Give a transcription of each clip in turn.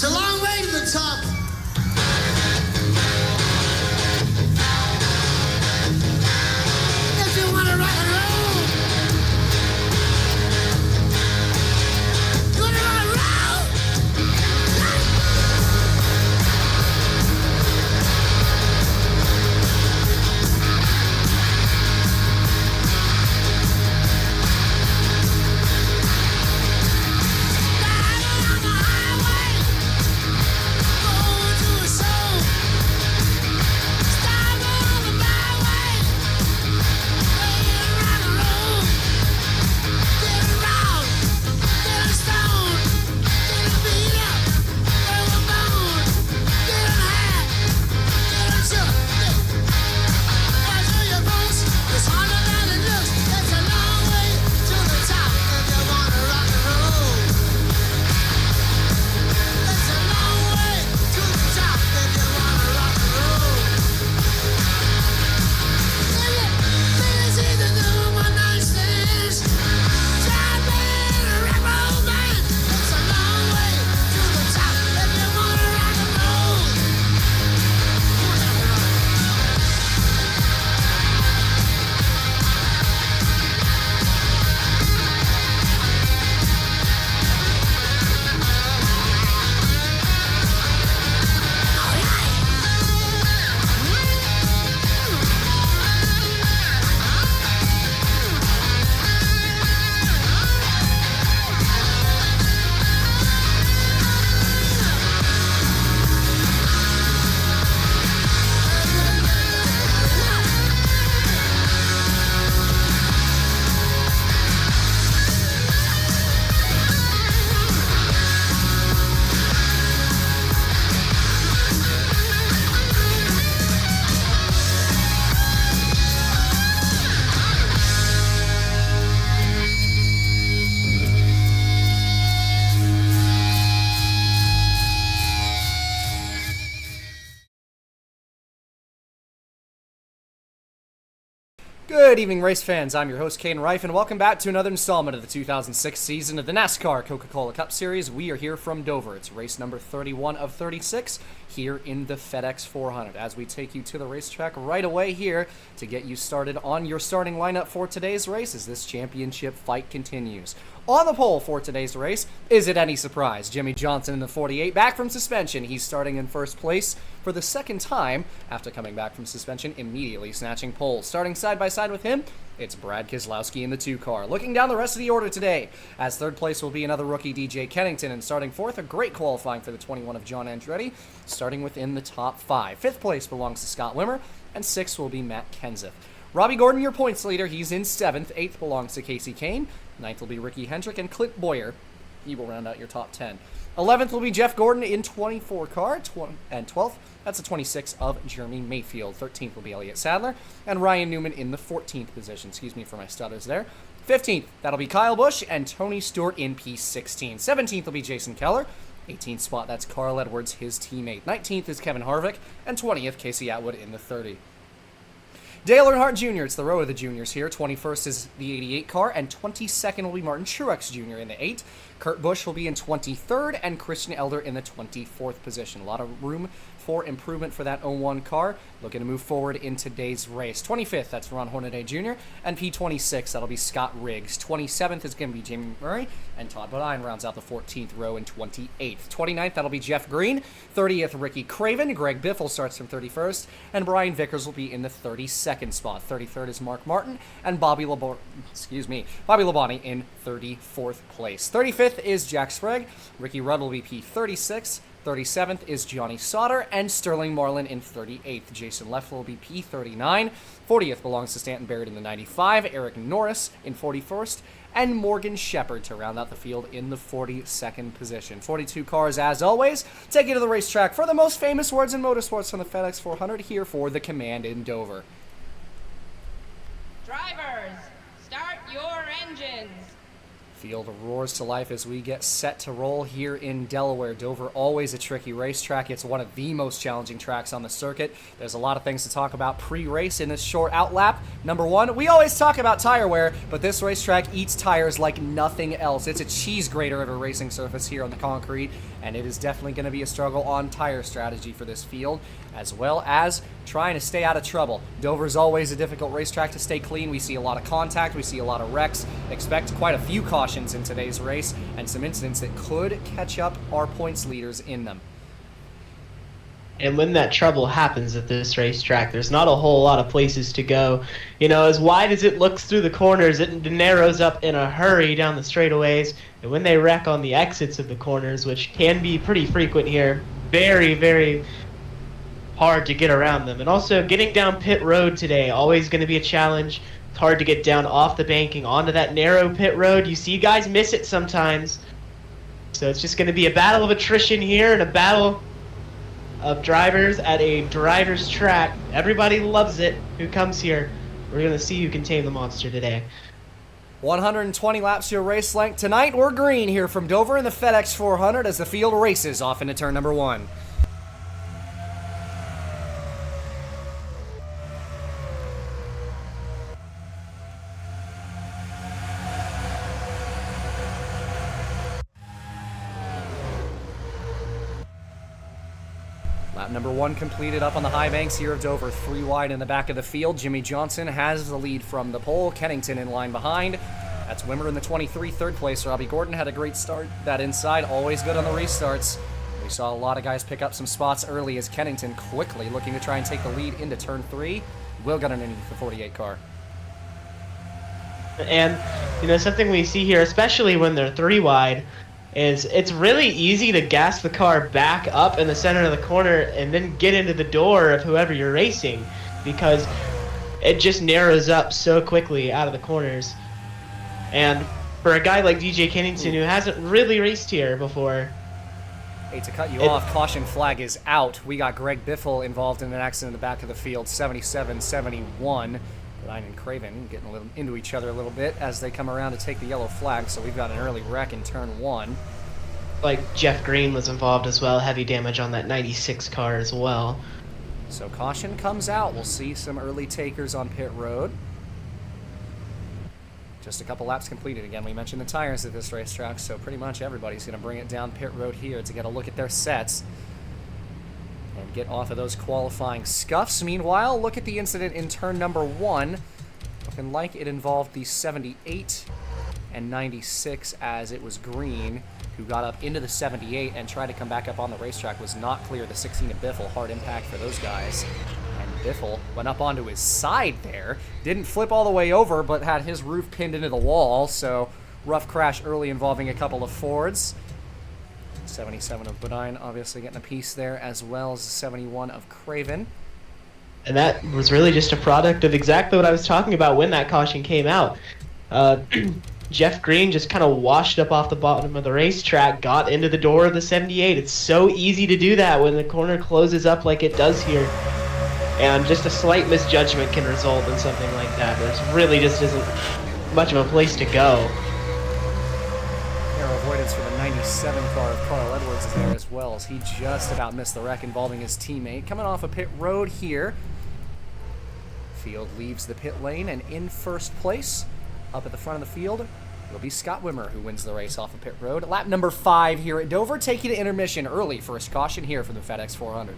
It's a long way to the top. If you want to rock and roll, you want to rock and roll? Driving on the highway, going to a show. Stopping on the byway, playing rock and roll. Getting round, getting stoned, getting beat up, getting a bone, getting high, getting shook. As for your folks, it's harder than it looks. It's a long way to the top if you want to rock and roll. It's a long way to the top if you want to rock and roll. If you feel see the new one night stands, try being a rock and roll band. It's a long way to the top if you want to rock and roll. Good evening, race fans. I'm your host, Kane Reif, and welcome back to another installment of the 2006 season of the NASCAR Coca-Cola Cup Series. We are here from Dover. It's race number 31 of 36 here in the FedEx 400 as we take you to the racetrack right away here to get you started on your starting lineup for today's race as this championship fight continues. On the pole for today's race, is it any surprise? Jimmy Johnson in the 48, back from suspension. He's starting in first place for the second time after coming back from suspension, immediately snatching pole. Starting side by side with him, it's Brad Keselowski in the 2 car. Looking down the rest of the order today, as third place will be another rookie, DJ Kennington, and starting fourth, a great qualifying for the 21 of John Andretti, starting within the top 5. Fifth place belongs to Scott Wimmer, and sixth will be Matt Kenseth. Robbie Gordon, your points leader, he's in 7th. 8th belongs to Casey Kane. 9th will be Ricky Hendrick, and Clint Boyer, he will round out your top 10. 11th will be Jeff Gordon in 24 car, and 12th, that's a 26 of Jeremy Mayfield. 13th will be Elliott Sadler, and Ryan Newman in the 14th position. Excuse me for my stutters there. 15th, that'll be Kyle Busch, and Tony Stewart in P16. 17th will be Jason Keller. 18th spot, that's Carl Edwards, his teammate. 19th is Kevin Harvick, and 20th, Casey Atwood in the 30. Dale Earnhardt Jr., it's the row of the juniors here. 21st is the 88 car, and 22nd will be Martin Truex Jr. in the 8. Kurt Busch will be in 23rd, and Christian Elder in the 24th position. A lot of room for improvement for that 01 car. Looking to move forward in today's race. 25th, that's Ron Hornaday Jr., and P26, that'll be Scott Riggs. 27th is going to be Jamie Murray, and Todd Bodine rounds out the 14th row in 28th. 29th, that'll be Jeff Green. 30th, Ricky Craven. Greg Biffle starts from 31st, and Brian Vickers will be in the 32nd spot. 33rd is Mark Martin, and Bobby Labonte in 34th place. 35th is Jack Sprague. Ricky Rudd will be P36. 37th is Johnny Sauter, and Sterling Marlin in 38th. Jason Leffler will be P39. 40th belongs to Stanton Barrett in the 95. Eric Norris in 41st. And Morgan Shepherd to round out the field in the 42nd position. 42 cars, as always, take you to the racetrack for the most famous words in motorsports from the FedEx 400 here for the Command in Dover. Drivers, start your engines. Field roars to life as we get set to roll here in Delaware. Dover, always a tricky racetrack. It's one of the most challenging tracks on the circuit. There's a lot of things to talk about pre-race in this short outlap. Number one, we always talk about tire wear, but this racetrack eats tires like nothing else. It's a cheese grater of a racing surface here on the concrete, and it is definitely going to be a struggle on tire strategy for this field, as well as trying to stay out of trouble. Dover is always a difficult racetrack to stay clean. We see a lot of contact, we see a lot of wrecks. Expect quite a few cautions in today's race, and some incidents that could catch up our points leaders in them. And when that trouble happens at this racetrack, there's not a whole lot of places to go. You know, as wide as it looks through the corners, it narrows up in a hurry down the straightaways. And when they wreck on the exits of the corners, which can be pretty frequent here, very, very hard to get around them. And also, getting down pit road today, always going to be a challenge. It's hard to get down off the banking onto that narrow pit road. You see guys miss it sometimes. So it's just going to be a battle of attrition here and a battle of drivers at a driver's track. Everybody loves it who comes here. We're going to see who can tame the monster today. 120 laps to your race length. Tonight, we're green here from Dover in the FedEx 400 as the field races off into turn number 1. Lap number 1 completed up on the high banks here of Dover. 3 wide in the back of the field. Jimmy Johnson has the lead from the pole. Kennington in line behind. That's Wimmer in the 23, third place. Robbie Gordon had a great start. That inside, always good on the restarts. We saw a lot of guys pick up some spots early as Kennington quickly looking to try and take the lead into turn 3. Will got underneath the 48 car. And, you know, something we see here, especially when they're 3 wide, is it's really easy to gas the car back up in the center of the corner and then get into the door of whoever you're racing, because it just narrows up so quickly out of the corners. And for a guy like DJ Kennington who hasn't really raced here before... Hate to cut you off, caution flag is out. We got Greg Biffle involved in an accident in the back of the field, 77-71. Ryan and Craven getting a little into each other a little bit as they come around to take the yellow flag, so we've got an early wreck in turn 1. Like Jeff Green was involved as well, heavy damage on that 96 car as well. So caution comes out. We'll see some early takers on pit road. Just a couple laps completed. Again, we mentioned the tires at this racetrack, so pretty much everybody's going to bring it down pit road here to get a look at their sets and get off of those qualifying scuffs. Meanwhile, look at the incident in turn number 1. Looking like it involved the 78 and 96 as it was Green, who got up into the 78 and tried to come back up on the racetrack. Was not clear. The 16 of Biffle, hard impact for those guys. And Biffle went up onto his side there. Didn't flip all the way over, but had his roof pinned into the wall, so rough crash early involving a couple of Fords. 77 of Bodine obviously getting a piece there, as well as the 71 of Craven. And that was really just a product of exactly what I was talking about when that caution came out. Jeff Green just kind of washed up off the bottom of the racetrack, got into the door of the 78. It's so easy to do that when the corner closes up like it does here. And just a slight misjudgment can result in something like that. There's really just isn't much of a place to go. Avoidance for the 97 car of Carl Edwards is there as well, as he just about missed the wreck involving his teammate. Coming off a pit road here. Field leaves the pit lane, and in first place, up at the front of the field, will be Scott Wimmer, who wins the race off of pit road. Lap number 5 here at Dover, taking to intermission early. First caution here for the FedEx 400.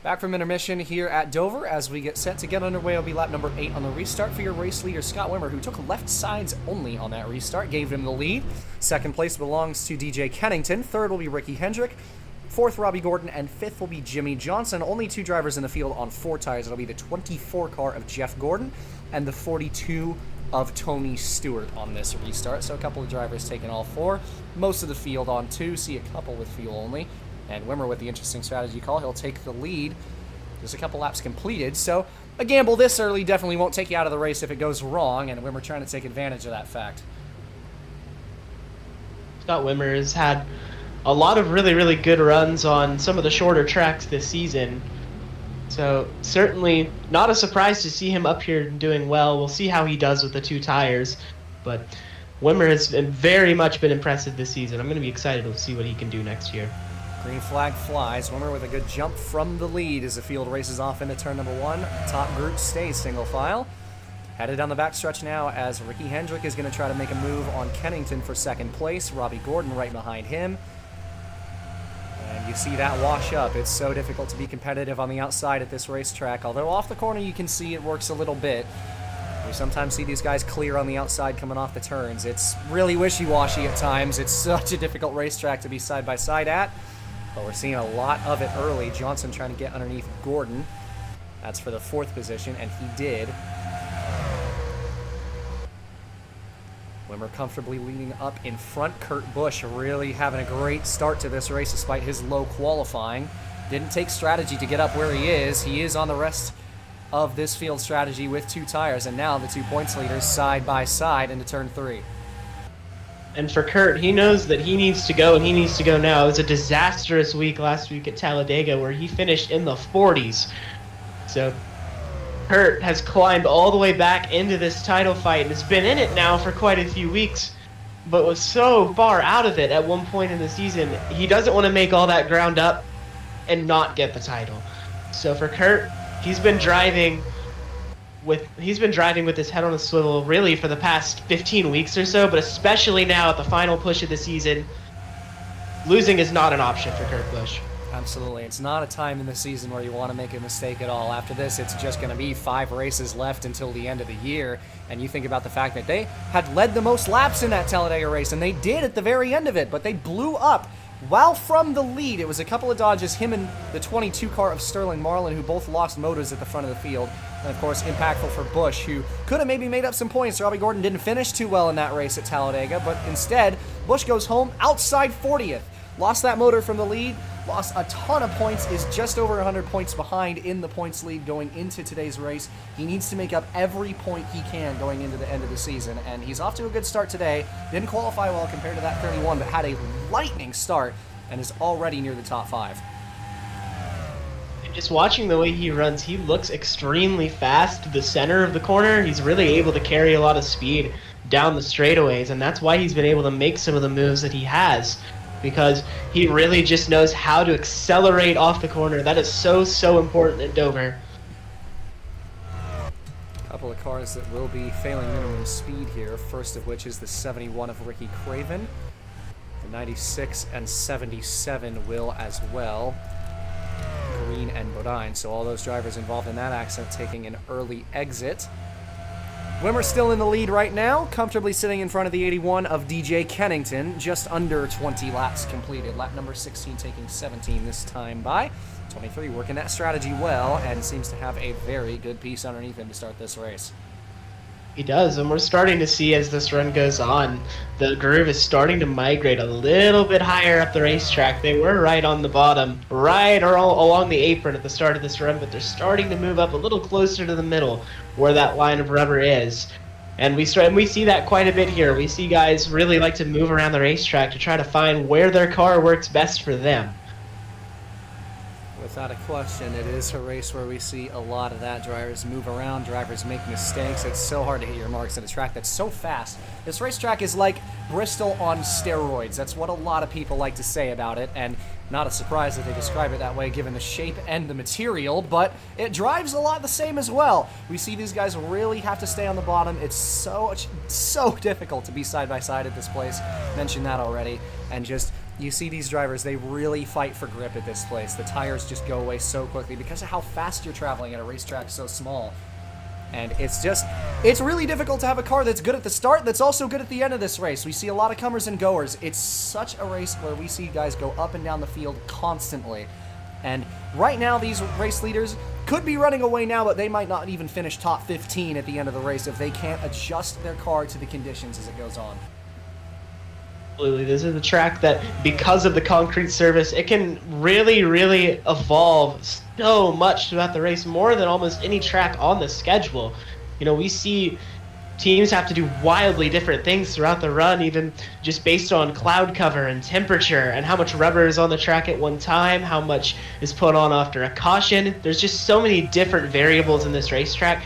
Back from intermission here at Dover as we get set to get underway. It'll be lap number 8 on the restart for your race leader, Scott Wimmer, who took left sides only on that restart, gave him the lead. Second place belongs to DJ Kennington. Third will be Ricky Hendrick. Fourth, Robbie Gordon, and fifth will be Jimmy Johnson. Only 2 drivers in the field on 4 tires. It'll be the 24 car of Jeff Gordon and the 42 of Tony Stewart on this restart. So a couple of drivers taking all 4. Most of the field on 2. See a couple with fuel only. And Wimmer with the interesting strategy call. He'll take the lead. There's a couple laps completed. So a gamble this early definitely won't take you out of the race if it goes wrong. And Wimmer trying to take advantage of that fact. Scott Wimmer has had a lot of really, really good runs on some of the shorter tracks this season. So certainly not a surprise to see him up here doing well. We'll see how he does with the 2 tires. But Wimmer has very much been impressive this season. I'm going to be excited to see what he can do next year. Green flag flies. Wimmer with a good jump from the lead as the field races off into turn number 1. Top group stays single file. Headed down the backstretch now as Ricky Hendrick is going to try to make a move on Kennington for second place. Robbie Gordon right behind him. And you see that wash up. It's so difficult to be competitive on the outside at this racetrack. Although off the corner you can see it works a little bit. We sometimes see these guys clear on the outside coming off the turns. It's really wishy-washy at times. It's such a difficult racetrack to be side-by-side at. But we're seeing a lot of it early. Johnson trying to get underneath Gordon. That's for the 4th position, and he did. Wimmer comfortably leading up in front. Kurt Busch really having a great start to this race despite his low qualifying. Didn't take strategy to get up where he is. He is on the rest of this field strategy with 2 tires, and now the 2 points leaders side by side into turn 3. And for Kurt, he knows that he needs to go, and he needs to go now. It was a disastrous week last week at Talladega where he finished in the 40s. So Kurt has climbed all the way back into this title fight and has been in it now for quite a few weeks, but was so far out of it at one point in the season. He doesn't want to make all that ground up and not get the title. So for Kurt, he's been driving with his head on a swivel really for the past 15 weeks or so, but especially now at the final push of the season, losing is not an option for Kurt Busch. Absolutely. It's not a time in the season where you want to make a mistake at all. After this, it's just going to be 5 races left until the end of the year. And you think about the fact that they had led the most laps in that Talladega race, and they did at the very end of it, but they blew up while from the lead. It was a couple of dodges, him and the 22 car of Sterling Marlin, who both lost motors at the front of the field. And of course, impactful for Busch, who could have maybe made up some points. Robbie Gordon didn't finish too well in that race at Talladega, but instead, Busch goes home outside 40th. Lost that motor from the lead, lost a ton of points, is just over 100 points behind in the points lead going into today's race. He needs to make up every point he can going into the end of the season, and he's off to a good start today. Didn't qualify well compared to that 31, but had a lightning start and is already near the top 5. Just watching the way he runs, he looks extremely fast to the center of the corner. He's really able to carry a lot of speed down the straightaways, and that's why he's been able to make some of the moves that he has, because he really just knows how to accelerate off the corner. That is so important at Dover. A couple of cars that will be failing minimum speed here, first of which is the 71 of Ricky Craven. The 96 and 77 will as well. Green and Bodine, so all those drivers involved in that accident taking an early exit. Wimmer still in the lead right now, comfortably sitting in front of the 81 of DJ Kennington, just under 20 laps completed. Lap number 16 taking 17 this time by. 23 working that strategy well and seems to have a very good piece underneath him to start this race. He does, and we're starting to see as this run goes on, the groove is starting to migrate a little bit higher up the racetrack. They were right on the bottom, right along the apron at the start of this run, but they're starting to move up a little closer to the middle where that line of rubber is. And we see that quite a bit here. We see guys really like to move around the racetrack to try to find where their car works best for them. Without a question, it is a race where we see a lot of that. Drivers move around, drivers make mistakes. It's so hard to hit your marks at a track that's so fast. This racetrack is like Bristol on steroids. That's what a lot of people like to say about it, and not a surprise that they describe it that way given the shape and the material, but it drives a lot the same as well. We see these guys really have to stay on the bottom. It's so difficult to be side by side at this place. Mentioned that already. And just You see these drivers, they really fight for grip at this place. The tires just go away so quickly because of how fast you're traveling at a racetrack so small. And it's really difficult to have a car that's good at the start, that's also good at the end of this race. We see a lot of comers and goers. It's such a race where we see guys go up and down the field constantly. And right now, these race leaders could be running away now, but they might not even finish top 15 at the end of the race if they can't adjust their car to the conditions as it goes on. Absolutely. This is a track that, because of the concrete surface, it can really, really evolve so much throughout the race, more than almost any track on the schedule. You know, we see teams have to do wildly different things throughout the run, even just based on cloud cover and temperature and how much rubber is on the track at one time, how much is put on after a caution. There's just so many different variables in this racetrack.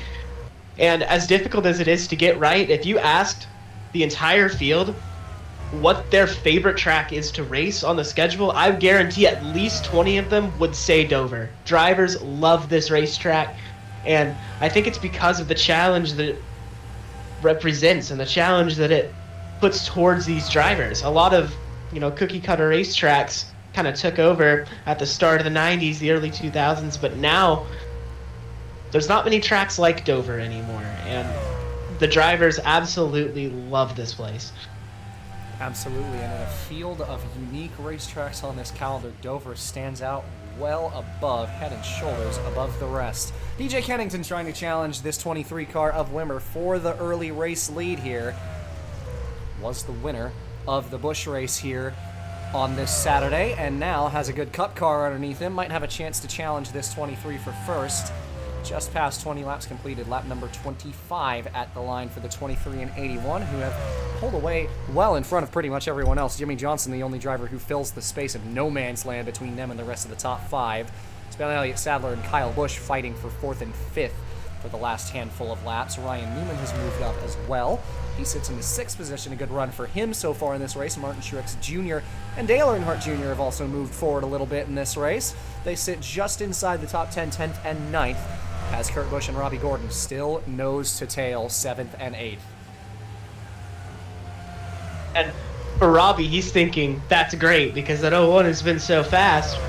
And as difficult as it is to get right, if you asked the entire field what their favorite track is to race on the schedule, I guarantee at least 20 of them would say Dover. Drivers love this racetrack, and I think it's because of the challenge that it represents and the challenge that it puts towards these drivers. A lot of, cookie cutter racetracks kind of took over at the start of the 90s, the early 2000s, but now there's not many tracks like Dover anymore, and the drivers absolutely love this place. Absolutely, and in a field of unique racetracks on this calendar, Dover stands out well above, head and shoulders above the rest. DJ Kennington trying to challenge this 23 car of Wimmer for the early race lead here. Was the winner of the Busch race here on this Saturday, and now has a good cup car underneath him. Might have a chance to challenge this 23 for first. Just past 20 laps completed, lap number 25 at the line for the 23 and 81, who have pulled away well in front of pretty much everyone else. Jimmy Johnson, the only driver who fills the space of no man's land between them and the rest of the top five. It's been Elliott Sadler and Kyle Busch fighting for fourth and fifth for the last handful of laps. Ryan Newman has moved up as well. He sits in the sixth position, a good run for him so far in this race. Martin Truex Jr. and Dale Earnhardt Jr. have also moved forward a little bit in this race. They sit just inside the top 10, 10th and 9th, as Kurt Busch and Robbie Gordon still nose to tail 7th and 8th. And for Robbie, he's thinking, that's great, because that 01 has been so fast.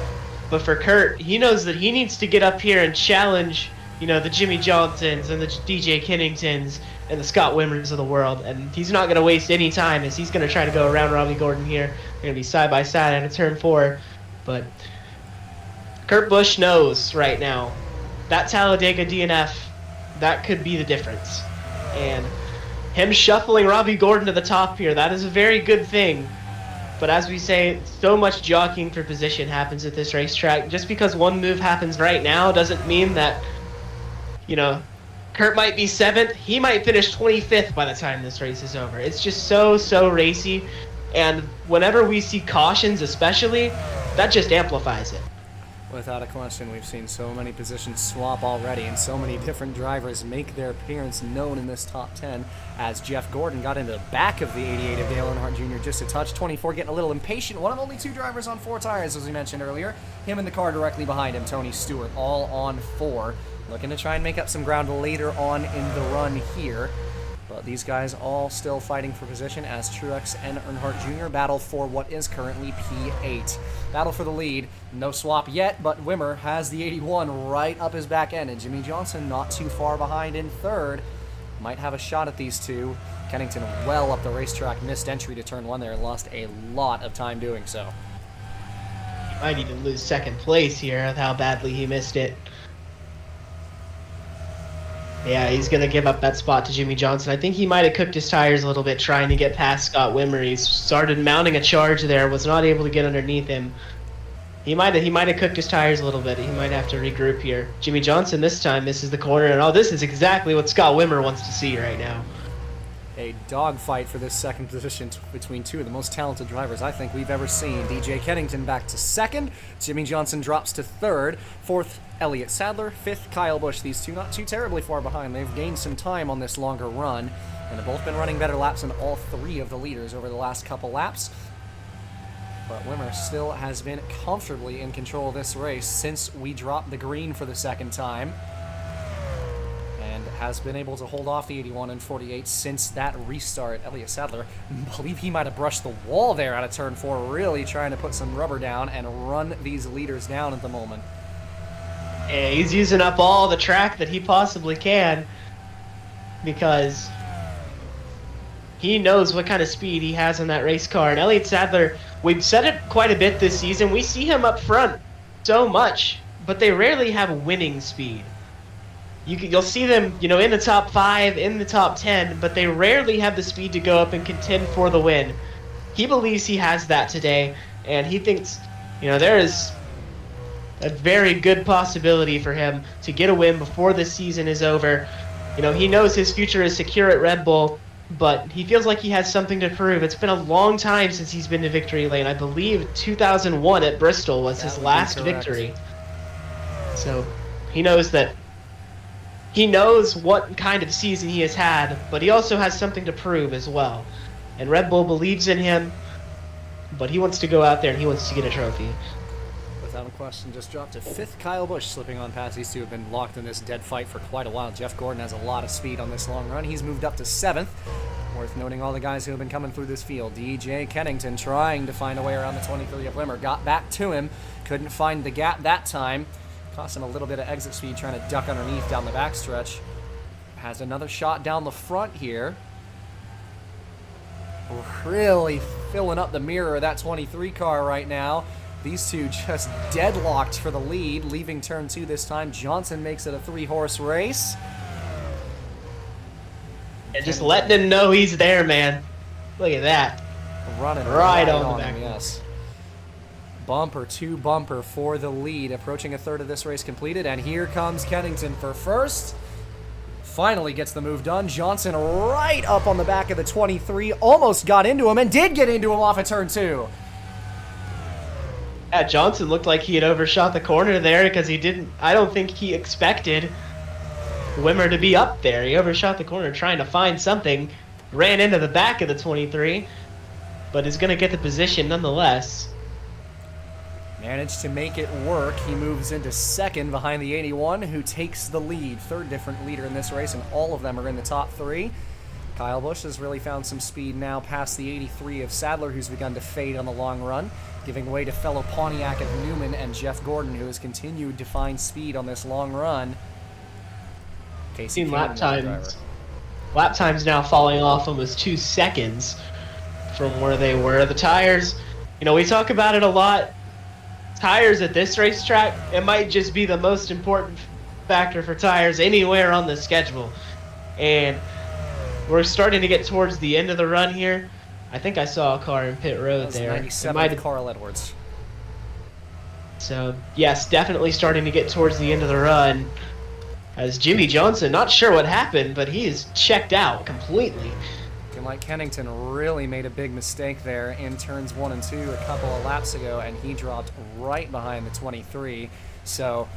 But for Kurt, he knows that he needs to get up here and challenge, the Jimmy Johnsons and the DJ Kenningtons and the Scott Wimmers of the world. And he's not going to waste any time, as he's going to try to go around Robbie Gordon here. They're going to be side by side at a turn 4. But Kurt Busch knows right now that Talladega DNF, that could be the difference. And him shuffling Robbie Gordon to the top here, that is a very good thing. But as we say, so much jockeying for position happens at this racetrack. Just because one move happens right now doesn't mean that, Kurt might be 7th. He might finish 25th by the time this race is over. It's just so racy. And whenever we see cautions especially, that just amplifies it. Without a question, we've seen so many positions swap already, and so many different drivers make their appearance known in this top 10, as Jeff Gordon got into the back of the 88 of Dale Earnhardt Jr. just a touch. 24 getting a little impatient. One of only 2 drivers on 4 tires, as we mentioned earlier. Him in the car directly behind him, Tony Stewart, all on 4. Looking to try and make up some ground later on in the run here. But these guys all still fighting for position as Truex and Earnhardt Jr. battle for what is currently P8. Battle for the lead. No swap yet, but Wimmer has the 81 right up his back end, and Jimmy Johnson not too far behind in third. Might have a shot at these two. Kennington well up the racetrack, missed entry to turn 1 there, and lost a lot of time doing so. He might even lose second place here with how badly he missed it. Yeah, he's going to give up that spot to Jimmy Johnson. I think he might have cooked his tires a little bit trying to get past Scott Wimmer. He started mounting a charge there, was not able to get underneath him. He might have cooked his tires a little bit. He might have to regroup here. Jimmy Johnson this time misses the corner, and this is exactly what Scott Wimmer wants to see right now. A dogfight for this second position between 2 of the most talented drivers I think we've ever seen. DJ Kennington back to 2nd. Jimmy Johnson drops to 3rd. 4th, Elliott Sadler. 5th, Kyle Busch. These two not too terribly far behind. They've gained some time on this longer run, and have both been running better laps than all 3 of the leaders over the last couple laps. But Wimmer still has been comfortably in control of this race since we dropped the green for the second time, and has been able to hold off the 81 and 48 since that restart. Elliott Sadler, I believe he might have brushed the wall there out of turn 4, really trying to put some rubber down and run these leaders down at the moment. Yeah, he's using up all the track that he possibly can because he knows what kind of speed he has in that race car. And Elliott Sadler, we've said it quite a bit this season, we see him up front so much, but they rarely have winning speed. You'll see them, in the top 5, in the top 10, but they rarely have the speed to go up and contend for the win. He believes he has that today, and he thinks, there is a very good possibility for him to get a win before this season is over. He knows his future is secure at Red Bull, but he feels like he has something to prove. It's been a long time since he's been to victory lane. I believe 2001 at Bristol was his last victory. So he knows what kind of season he has had, but he also has something to prove as well. And Red Bull believes in him, but he wants to go out there and he wants to get a trophy. Without a question, just dropped to 5th. Kyle Busch slipping on past these two have been locked in this dead fight for quite a while. Jeff Gordon has a lot of speed on this long run. He's moved up to 7th. Worth noting all the guys who have been coming through this field. DJ Kennington trying to find a way around the 23 of Limmer. Got back to him. Couldn't find the gap that time. Cost him a little bit of exit speed trying to duck underneath down the backstretch. Has another shot down the front here. Really filling up the mirror of that 23 car right now. These two just deadlocked for the lead, leaving turn 2 this time. Johnson makes it a 3-horse race. And just letting him know he's there, man. Look at that. Running right on the back. him, yes. Bumper to bumper for the lead. Approaching a third of this race completed, and here comes Kennington for first. Finally gets the move done. Johnson right up on the back of the 23. Almost got into him, and did get into him off of turn 2. Yeah, Johnson looked like he had overshot the corner there because I don't think he expected Wimmer to be up there. He overshot the corner trying to find something, ran into the back of the 23, but is going to get the position nonetheless. Managed to make it work. He moves into 2nd behind the 81, who takes the lead. 3rd different leader in this race, and all of them are in the top 3. Kyle Busch has really found some speed now past the 83 of Sadler, who's begun to fade on the long run, giving way to fellow Pontiac of Newman and Jeff Gordon, who has continued to find speed on this long run. Casey lap times now falling off almost 2 seconds from where they were. The tires, we talk about it a lot. Tires at this racetrack, it might just be the most important factor for tires anywhere on the schedule. And we're starting to get towards the end of the run here. I think I saw a car in pit road there. 97 Carl Edwards. So, yes, definitely starting to get towards the end of the run. As Jimmy Johnson, not sure what happened, but he is checked out completely. And like Kennington really made a big mistake there in turns 1 and 2 a couple of laps ago, and he dropped right behind the 23. So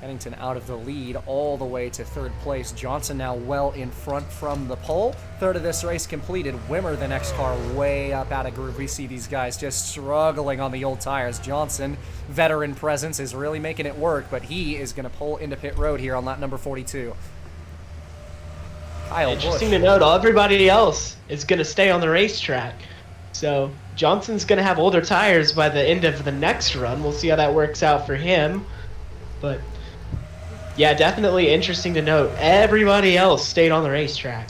Kennington out of the lead all the way to 3rd place. Johnson now well in front from the pole. 3rd of this race completed. Wimmer, the next car, way up out of groove. We see these guys just struggling on the old tires. Johnson, veteran presence, is really making it work, but he is going to pull into pit road here on lap number 42. Kyle Interesting Busch. to note, everybody else is going to stay on the racetrack. So Johnson's going to have older tires by the end of the next run. We'll see how that works out for him. But yeah, definitely interesting to note. Everybody else stayed on the racetrack.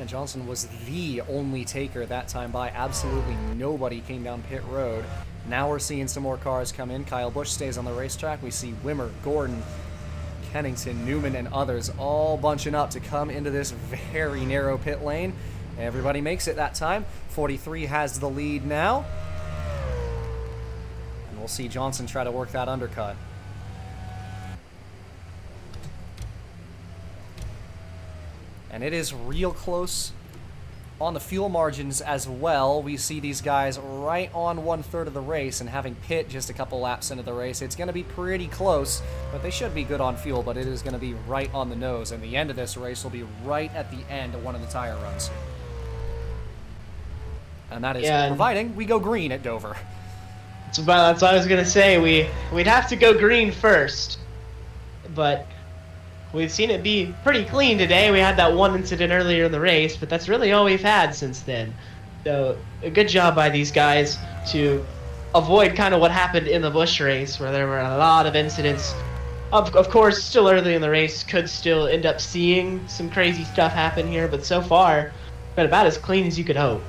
And Johnson was the only taker that time by. Absolutely nobody came down pit road. Now we're seeing some more cars come in. Kyle Busch stays on the racetrack. We see Wimmer, Gordon, Kennington, Newman, and others all bunching up to come into this very narrow pit lane. Everybody makes it that time. 43 has the lead now. And we'll see Johnson try to work that undercut. And it is real close on the fuel margins as well. We see these guys right on 1/3 of the race, and having pit just a couple laps into the race, it's going to be pretty close, but they should be good on fuel, but it is going to be right on the nose, and the end of this race will be right at the end of one of the tire runs. And that is providing we go green at Dover. That's what I was going to say. We'd have to go green first, but We've seen it be pretty clean today. We had that one incident earlier in the race, but that's really all we've had since then. So a good job by these guys to avoid kind of what happened in the Busch race, where there were a lot of incidents. Of course, still early in the race, could still end up seeing some crazy stuff happen here, but so far, been about as clean as you could hope.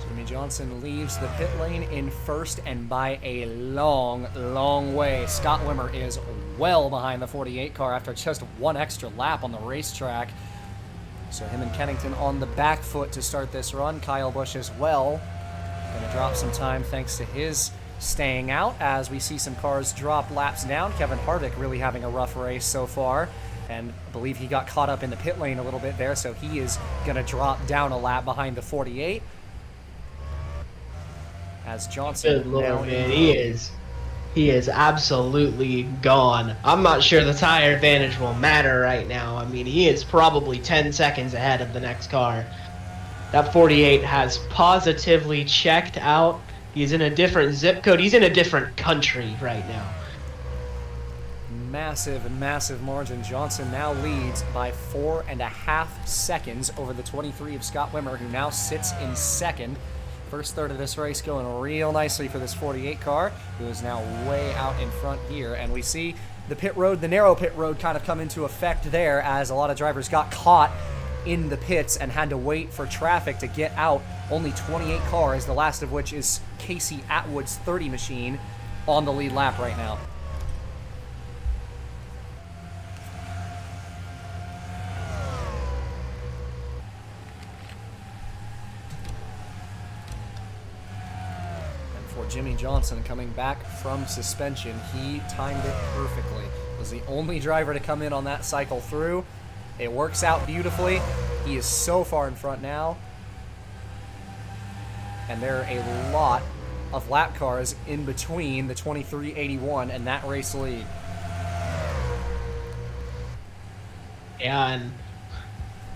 Jimmy Johnson leaves the pit lane in first, and by a long, long way. Scott Wimmer is well behind the 48 car after just one extra lap on the racetrack. So him and Kennington on the back foot to start this run. Kyle Busch as well. Going to drop some time thanks to his staying out as we see some cars drop laps down. Kevin Harvick really having a rough race so far, and I believe he got caught up in the pit lane a little bit there, so he is going to drop down a lap behind the 48. As Johnson Good Lord, man, he is absolutely gone. I'm not sure the tire advantage will matter right now. I mean, he is probably 10 seconds ahead of the next car. That 48 has positively checked out. He's in a different zip code. He's in a different country right now. Massive, massive margin. Johnson now leads by 4.5 seconds over the 23 of Scott Wimmer, who now sits in second. First third of this race going real nicely for this 48 car, who is now way out in front here. And we see the pit road, the narrow pit road, kind of come into effect there as a lot of drivers got caught in the pits and had to wait for traffic to get out. Only 28 cars, the last of which is Casey Atwood's 30 machine, on the lead lap right now. And for Jimmy Johnson coming back from suspension, he timed it perfectly. Was the only driver to come in on that cycle through. It works out beautifully. He is so far in front now. And there are a lot of lap cars in between the 2381 and that race lead. Yeah, and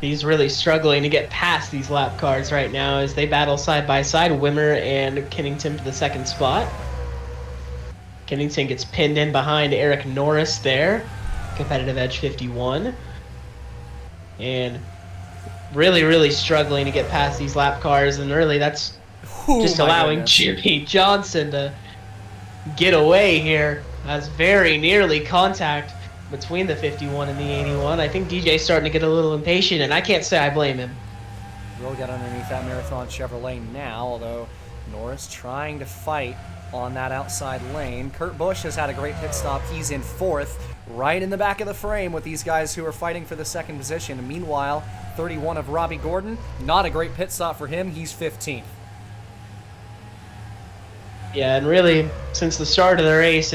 he's really struggling to get past these lap cars right now as they battle side by side. Wimmer and Kennington for the second spot. Kennington gets pinned in behind Eric Norris there. Competitive edge 51. And really struggling to get past these lap cars, and really that's just allowing Jimmy Johnson to get away here. That's very nearly contact between the 51 and the 81. I think DJ's starting to get a little impatient, and I can't say I blame him. We'll get underneath that Marathon Chevrolet now, although Norris trying to fight on that outside lane. Kurt Busch has had a great pit stop. He's in fourth, right in the back of the frame with these guys who are fighting for the second position. And meanwhile, 31 of Robbie Gordon, not a great pit stop for him. He's 15th. Yeah, and really, since the start of the race,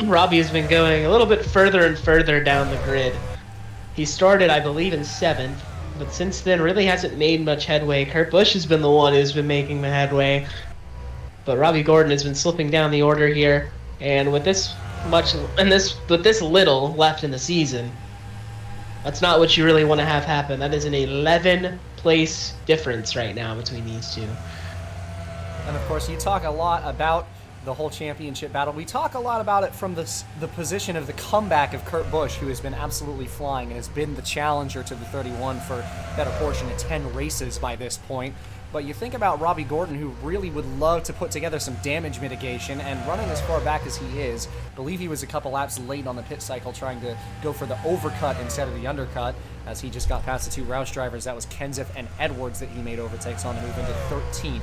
Robbie has been going a little bit further and further down the grid. He started, I believe, in 7th, but since then really hasn't made much headway. Kurt Busch has been the one who's been making the headway, but Robbie Gordon has been slipping down the order here, and with this little left in the season, that's not what you really want to have happen. That is an 11-place difference right now between these two. And of course, you talk a lot about the whole championship battle. We talk a lot about it from the position of the comeback of Kurt Busch, who has been absolutely flying and has been the challenger to the 31 for a better portion of 10 races by this point. But you think about Robbie Gordon, who really would love to put together some damage mitigation, and running as far back as he is, I believe he was a couple laps late on the pit cycle trying to go for the overcut instead of the undercut, as he just got past the two Roush drivers. That was Kenseth and Edwards that he made overtakes on to move into 13th.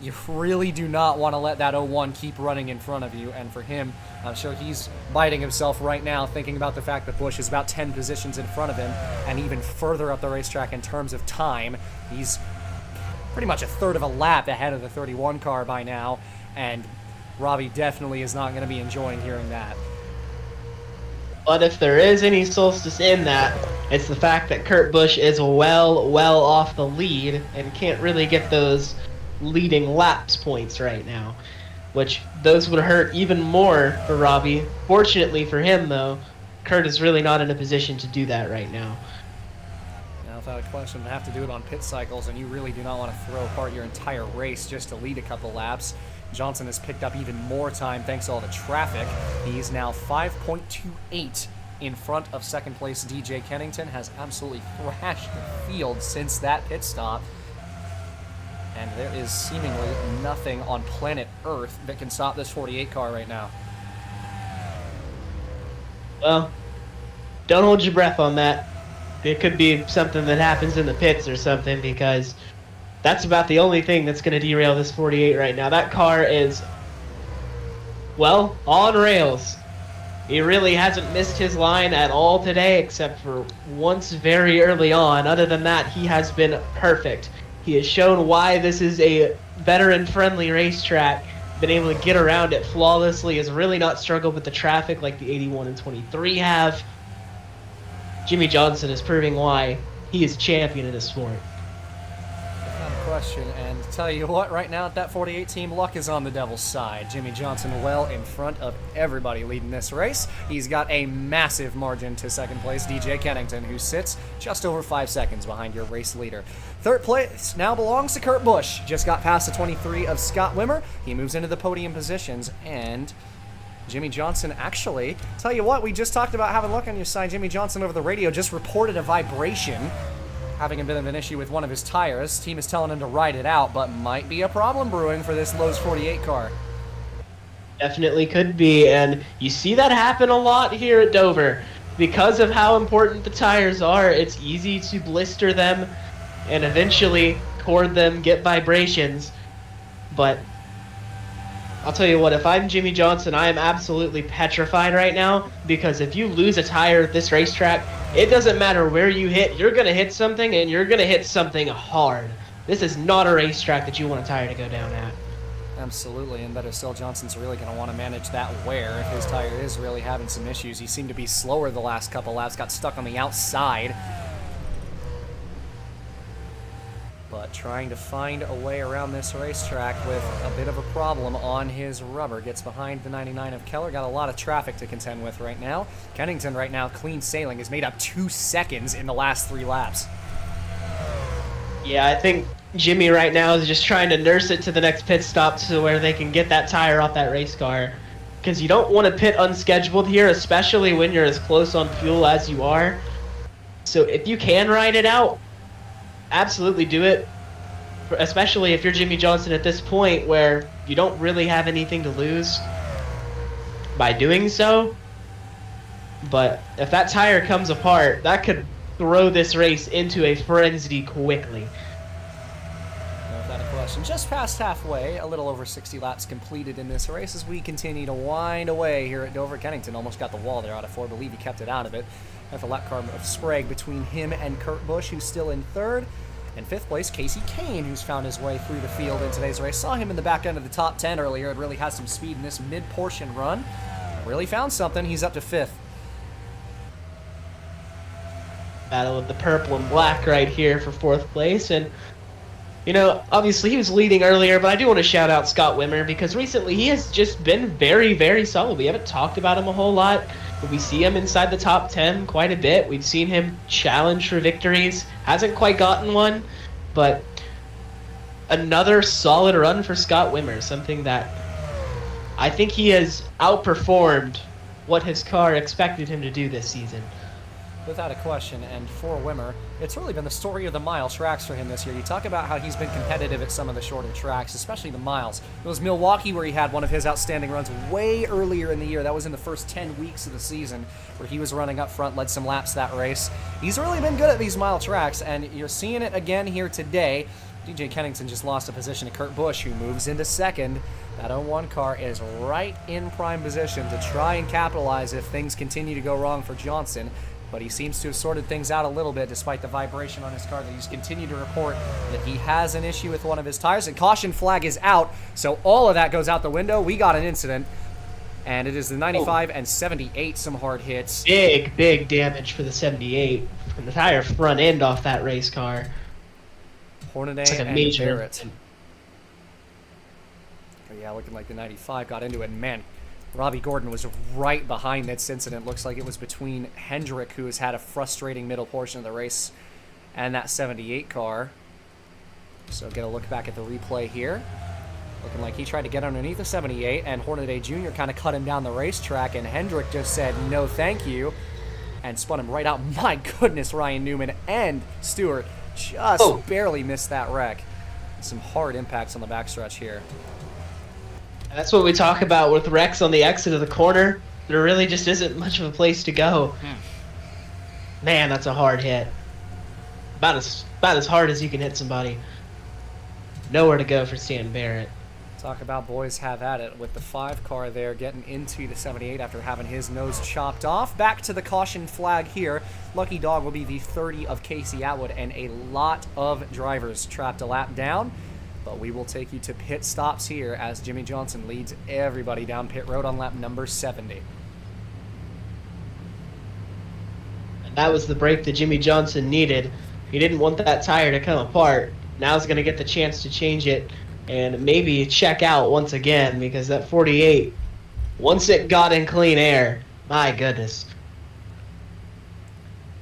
You really do not want to let that 01 keep running in front of you, and for him, I'm sure he's biting himself right now thinking about the fact that Busch is about 10 positions in front of him and even further up the racetrack in terms of time. He's pretty much a third of a lap ahead of the 31 car by now, and Robbie definitely is not going to be enjoying hearing that. But if there is any solstice in that, it's the fact that Kurt Busch is well off the lead and can't really get those leading laps points right now, which those would hurt even more for Robbie. Fortunately for him, though, Kurt is really not in a position to do that right now. Now, without a question, have to do it on pit cycles, and you really do not want to throw apart your entire race just to lead a couple laps. Johnson has picked up even more time thanks to all the traffic. He's now 5.28 in front of second place. DJ Kennington has absolutely thrashed the field since that pit stop. And there is seemingly nothing on planet Earth that can stop this 48 car right now. Well, don't hold your breath on that. It could be something that happens in the pits or something, because that's about the only thing that's going to derail this 48 right now. That car is, well, on rails. He really hasn't missed his line at all today, except for once very early on. Other than that, he has been perfect. He has shown why this is a veteran-friendly racetrack. Been able to get around it flawlessly, has really not struggled with the traffic like the 81 and 23 have. Jimmie Johnson is proving why he is champion in this sport. Without a question, and tell you what, right now at that 48 team, luck is on the devil's side. Jimmie Johnson well in front of everybody leading this race. He's got a massive margin to second place, DJ Kennington, who sits just over 5 seconds behind your race leader. Third place now belongs to Kurt Busch. Just got past the 23 of Scott Wimmer. He moves into the podium positions, and Jimmie Johnson actually, tell you what, we just talked about having luck on your side. Jimmie Johnson over the radio just reported a vibration, having a bit of an issue with one of his tires. Team is telling him to ride it out, but might be a problem brewing for this Lowe's 48 car. Definitely could be, and you see that happen a lot here at Dover. Because of how important the tires are, it's easy to blister them and eventually cord them, get vibrations. But I'll tell you what, if I'm Jimmie Johnson, I am absolutely petrified right now, because if you lose a tire at this racetrack, it doesn't matter where you hit, you're going to hit something, and you're going to hit something hard. This is not a racetrack that you want a tire to go down at. Absolutely, and better still, Johnson's really going to want to manage that wear if his tire is really having some issues. He seemed to be slower the last couple laps, got stuck on the outside. But trying to find a way around this racetrack with a bit of a problem on his rubber. Gets behind the 99 of Keller. Got a lot of traffic to contend with right now. Kennington right now, clean sailing, has made up 2 seconds in the last 3 laps. Yeah, I think Jimmie right now is just trying to nurse it to the next pit stop to where they can get that tire off that race car. Because you don't want to pit unscheduled here, especially when you're as close on fuel as you are. So if you can ride it out, absolutely do it. Especially if you're Jimmie Johnson at this point where you don't really have anything to lose by doing so. But if that tire comes apart, that could throw this race into a frenzy quickly. Without a question. Just past halfway, a little over 60 laps completed in this race as we continue to wind away here at Dover. Kennington almost got the wall there out of 4. I believe he kept it out of it. That's a lap car of Sprague between him and Kurt Busch, who's still in third. In fifth place, Casey Kane, who's found his way through the field in today's race. Saw him in the back end of the top 10 earlier. It really has some speed in this mid-portion run. Really found something. He's up to 5th. Battle of the purple and black right here for 4th place. And, you know, obviously he was leading earlier, but I do want to shout out Scott Wimmer, because recently he has just been very, very solid. We haven't talked about him a whole lot, but we see him inside the top 10 quite a bit. We've seen him challenge for victories. Hasn't quite gotten one, but another solid run for Scott Wimmer, something that I think he has outperformed what his car expected him to do this season. Without a question, and for Wimmer, it's really been the story of the mile tracks for him this year. You talk about how he's been competitive at some of the shorter tracks, especially the miles. It was Milwaukee where he had one of his outstanding runs way earlier in the year. That was in the first 10 weeks of the season, where he was running up front, led some laps that race. He's really been good at these mile tracks, and you're seeing it again here today. DJ Kennington just lost a position to Kurt Busch, who moves into second. That 01 car is right in prime position to try and capitalize if things continue to go wrong for Johnson. But he seems to have sorted things out a little bit despite the vibration on his car that he's continued to report that he has an issue with one of his tires. And caution flag is out, so all of that goes out the window. We got an incident, and it is the 95 and 78, some hard hits. Big damage for the 78 from the tire front end off that race car. Hornaday like and major Barrett. Oh, yeah, looking like the 95 got into it, and man, Robbie Gordon was right behind this incident. Looks like it was between Hendrick, who has had a frustrating middle portion of the race, and that 78 car. So get a look back at the replay here. Looking like he tried to get underneath the 78, and Hornaday Jr. kind of cut him down the racetrack, and Hendrick just said, no thank you, and spun him right out. My goodness, Ryan Newman and Stewart just barely missed that wreck. Some hard impacts on the backstretch here. That's what we talk about with wrecks on the exit of the corner. There really just isn't much of a place to go. Man, that's a hard hit. About as hard as you can hit somebody. Nowhere to go for Stan Barrett. Talk about boys have at it with the 5 car there getting into the 78 after having his nose chopped off. Back to the caution flag here. Lucky Dog will be the 30 of Casey Atwood, and a lot of drivers trapped a lap down. But we will take you to pit stops here as Jimmy Johnson leads everybody down pit road on lap number 70. And that was the break that Jimmy Johnson needed. He didn't want that tire to come apart. Now he's going to get the chance to change it and maybe check out once again, because that 48, once it got in clean air, my goodness.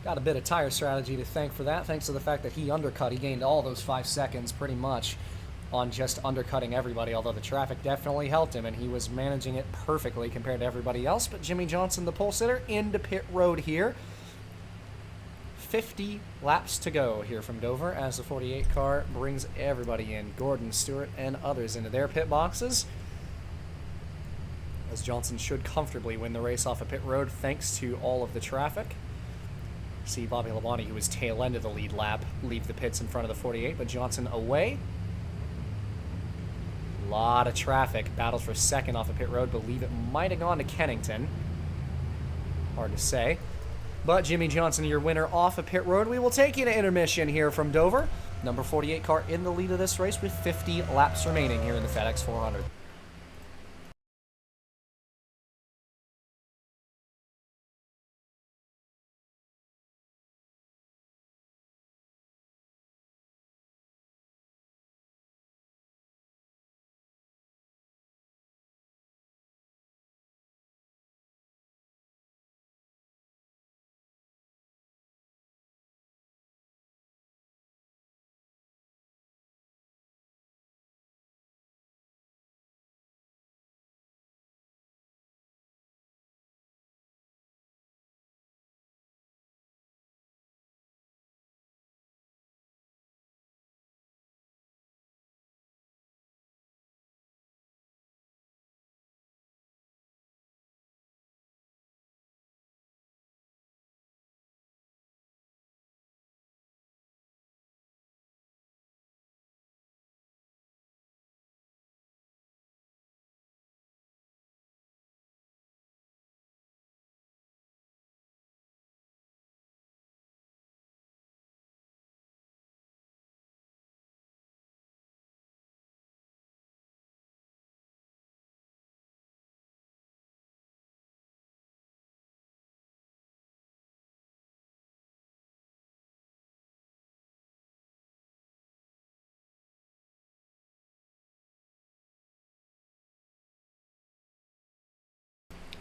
Got a bit of tire strategy to thank for that, thanks to the fact that he undercut. He gained all those 5 seconds pretty much on just undercutting everybody, although the traffic definitely helped him, and he was managing it perfectly compared to everybody else. But Jimmy Johnson, the pole sitter, into pit road here. 50 laps to go here from Dover as the 48 car brings everybody in. Gordon, Stewart, and others into their pit boxes, as Johnson should comfortably win the race off of pit road thanks to all of the traffic. See Bobby Labonte, who was tail end of the lead lap, leave the pits in front of the 48, but Johnson away. A lot of traffic. Battles for second off of pit road. Believe it might have gone to Kennington. Hard to say. But Jimmy Johnson, your winner off of pit road. We will take you to intermission here from Dover. Number 48 car in the lead of this race with 50 laps remaining here in the FedEx 400.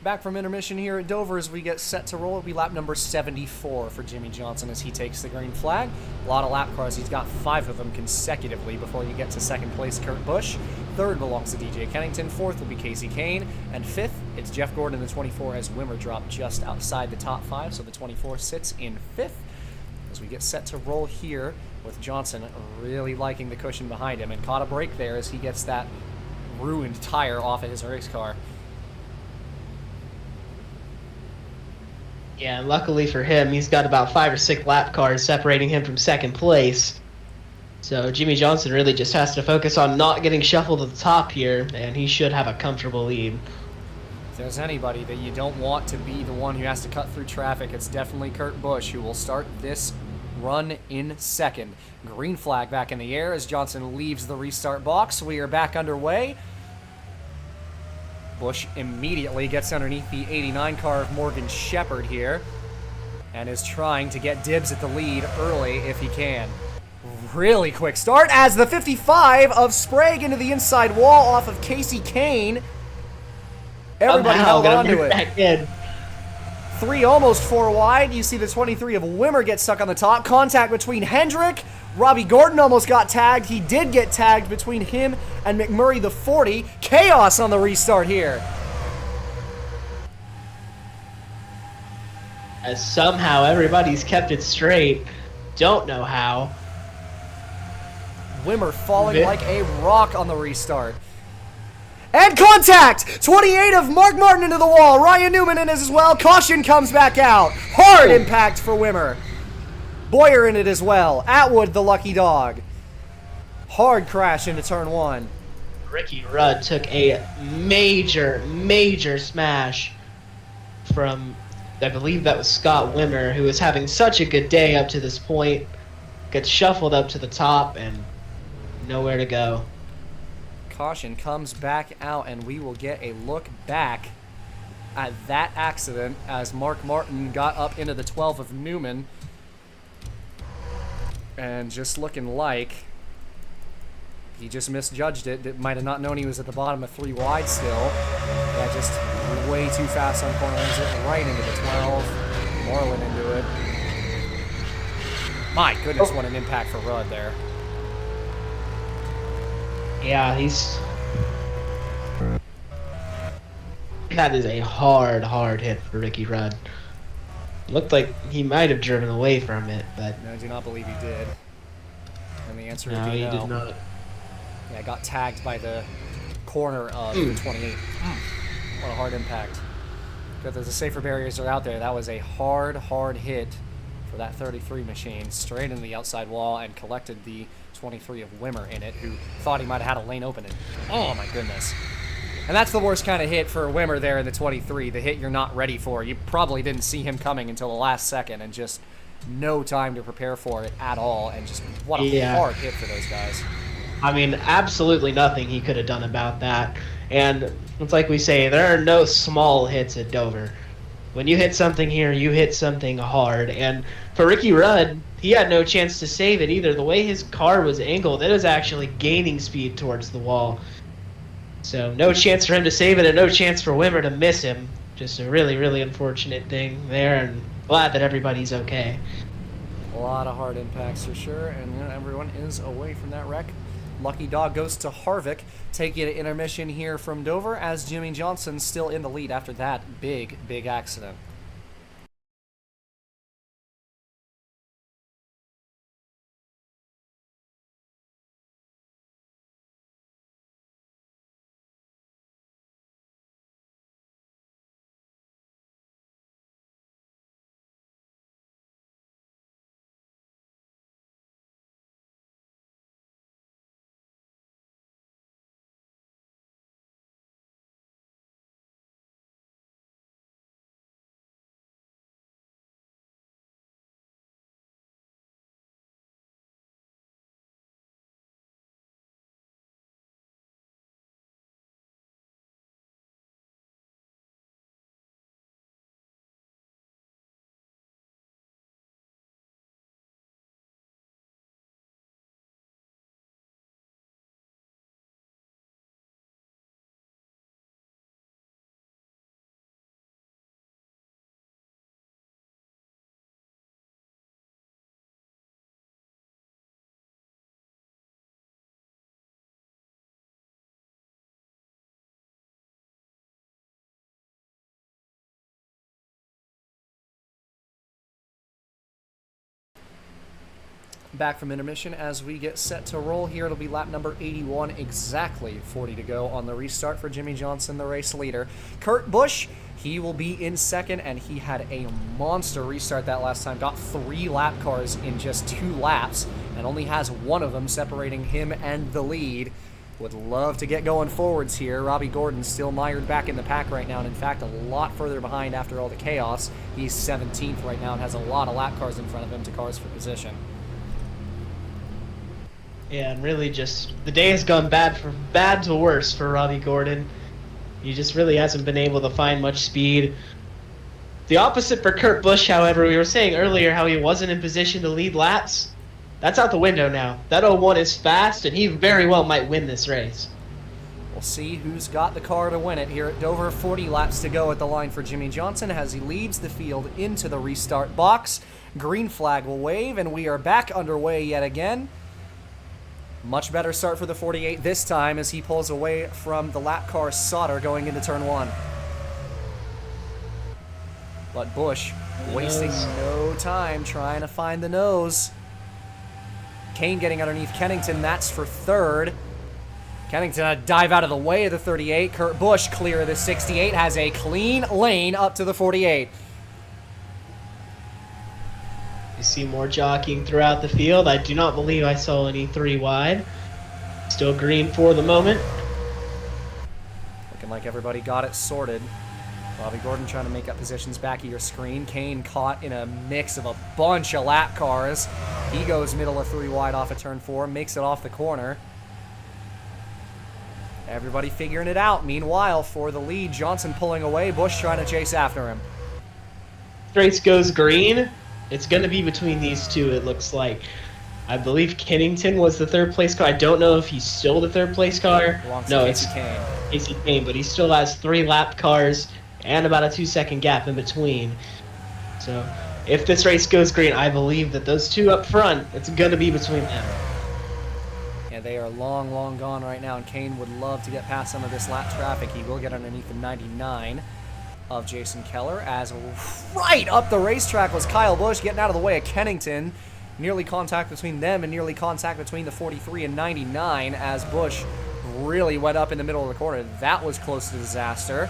Back from intermission here at Dover as we get set to roll. It'll be lap number 74 for Jimmy Johnson as he takes the green flag. A lot of lap cars. He's got 5 of them consecutively before you get to second place, Kurt Busch. Third belongs to DJ Kennington. Fourth will be Casey Kane. And fifth, it's Jeff Gordon in the 24 as Wimmer dropped just outside the top 5. So the 24 sits in 5th as we get set to roll here with Johnson really liking the cushion behind him and caught a break there as he gets that ruined tire off of his race car. Yeah, and luckily for him, he's got about 5 or 6 lap cars separating him from second place. So Jimmy Johnson really just has to focus on not getting shuffled to the top here, and he should have a comfortable lead. If there's anybody that you don't want to be the one who has to cut through traffic, it's definitely Kurt Busch, who will start this run in second. Green flag back in the air as Johnson leaves the restart box. We are back underway. Busch immediately gets underneath the 89 car of Morgan Shepherd here and is trying to get dibs at the lead early if he can. Really quick start as the 55 of Sprague into the inside wall off of Casey Kane. Everybody held on to it. 3 almost 4 wide. You see the 23 of Wimmer get stuck on the top. Contact between Hendrick, Robbie Gordon almost got tagged. He did get tagged between him and McMurray the 40. Chaos on the restart here. As somehow everybody's kept it straight. Don't know how. Wimmer falling like a rock on the restart. And contact! 28 of Mark Martin into the wall. Ryan Newman in it as well. Caution comes back out. Hard impact for Wimmer. Boyer in it as well. Atwood, the lucky dog. Hard crash into turn 1. Ricky Rudd took a major smash from, I believe that was Scott Wimmer, who was having such a good day up to this point. Gets shuffled up to the top and nowhere to go. Caution comes back out, and we will get a look back at that accident as Mark Martin got up into the 12 of Newman. And just looking like he just misjudged it. It might have not known he was at the bottom of 3 wide still. Yeah, just way too fast on corner. Ends it right into the 12. Moreland into it. My goodness, what an impact for Rudd there. Yeah, that is a hard hit for Ricky Rudd. Looked like he might have driven away from it, but No, I do not believe he did. And the answer no, would be he no. did not. Yeah, got tagged by the corner of the 28. What a hard impact. Good that the safer barriers are out there. That was a hard hit for that 33 machine. Straight into the outside wall and collected the 23 of Wimmer in it, who thought he might have had a lane opening. Oh my goodness. And that's the worst kind of hit for Wimmer there in the 23, the hit you're not ready for. You probably didn't see him coming until the last second and just no time to prepare for it at all. And just what a hard hit for those guys. I mean, absolutely nothing he could have done about that. And it's like we say, there are no small hits at Dover. When you hit something here, you hit something hard. And for Ricky Rudd, he had no chance to save it either. The way his car was angled, it was actually gaining speed towards the wall. So no chance for him to save it and no chance for Wimmer to miss him. Just a really unfortunate thing there, and glad that everybody's okay. A lot of hard impacts for sure, and everyone is away from that wreck. Lucky Dog goes to Harvick, taking an intermission here from Dover as Jimmy Johnson still in the lead after that big accident. Back from intermission as we get set to roll here. It'll be lap number 81, exactly 40 to go on the restart for Jimmy Johnson, the race leader. Kurt Busch, he will be in second, and he had a monster restart that last time. Got 3 lap cars in just 2 laps, and only has one of them separating him and the lead. Would love to get going forwards here. Robbie Gordon still mired back in the pack right now, and in fact a lot further behind after all the chaos. He's 17th right now and has a lot of lap cars in front of him to cars for position. Yeah, and really just the day has gone bad to worse for Robbie Gordon. He just really hasn't been able to find much speed. The opposite for Kurt Busch, however, we were saying earlier how he wasn't in position to lead laps. That's out the window now. That 01 is fast, and he very well might win this race. Well, we'll see who's got the car to win it here at Dover. 40 laps to go at the line for Jimmy Johnson as he leads the field into the restart box. Green flag will wave, and we are back underway yet again. Much better start for the 48 this time as he pulls away from the lap car Sauter going into turn 1. But Busch wasting no time trying to find the nose. Kane getting underneath Kennington, that's for third. Kennington a dive out of the way of the 38. Kurt Busch clear of the 68, has a clean lane up to the 48. You see more jockeying throughout the field. I do not believe I saw any 3 wide. Still green for the moment. Looking like everybody got it sorted. Bobby Gordon trying to make up positions back of your screen. Kane caught in a mix of a bunch of lap cars. He goes middle of 3 wide off of turn 4, makes it off the corner. Everybody figuring it out. Meanwhile, for the lead, Johnson pulling away. Busch trying to chase after him. Race goes green. It's going to be between these two, it looks like. I believe Kennington was the 3rd place car. I don't know if he's still the 3rd place car. No, it's Casey Kane, but he still has 3 lap cars and about a 2-second gap in between. So if this race goes green, I believe that those 2 up front, it's going to be between them. Yeah, they are long, long gone right now, and Kane would love to get past some of this lap traffic. He will get underneath the 99 of Jason Keller, as right up the racetrack was Kyle Busch getting out of the way of Kennington. Nearly contact between them and nearly contact between the 43 and 99 as Busch really went up in the middle of the corner. That was close to disaster.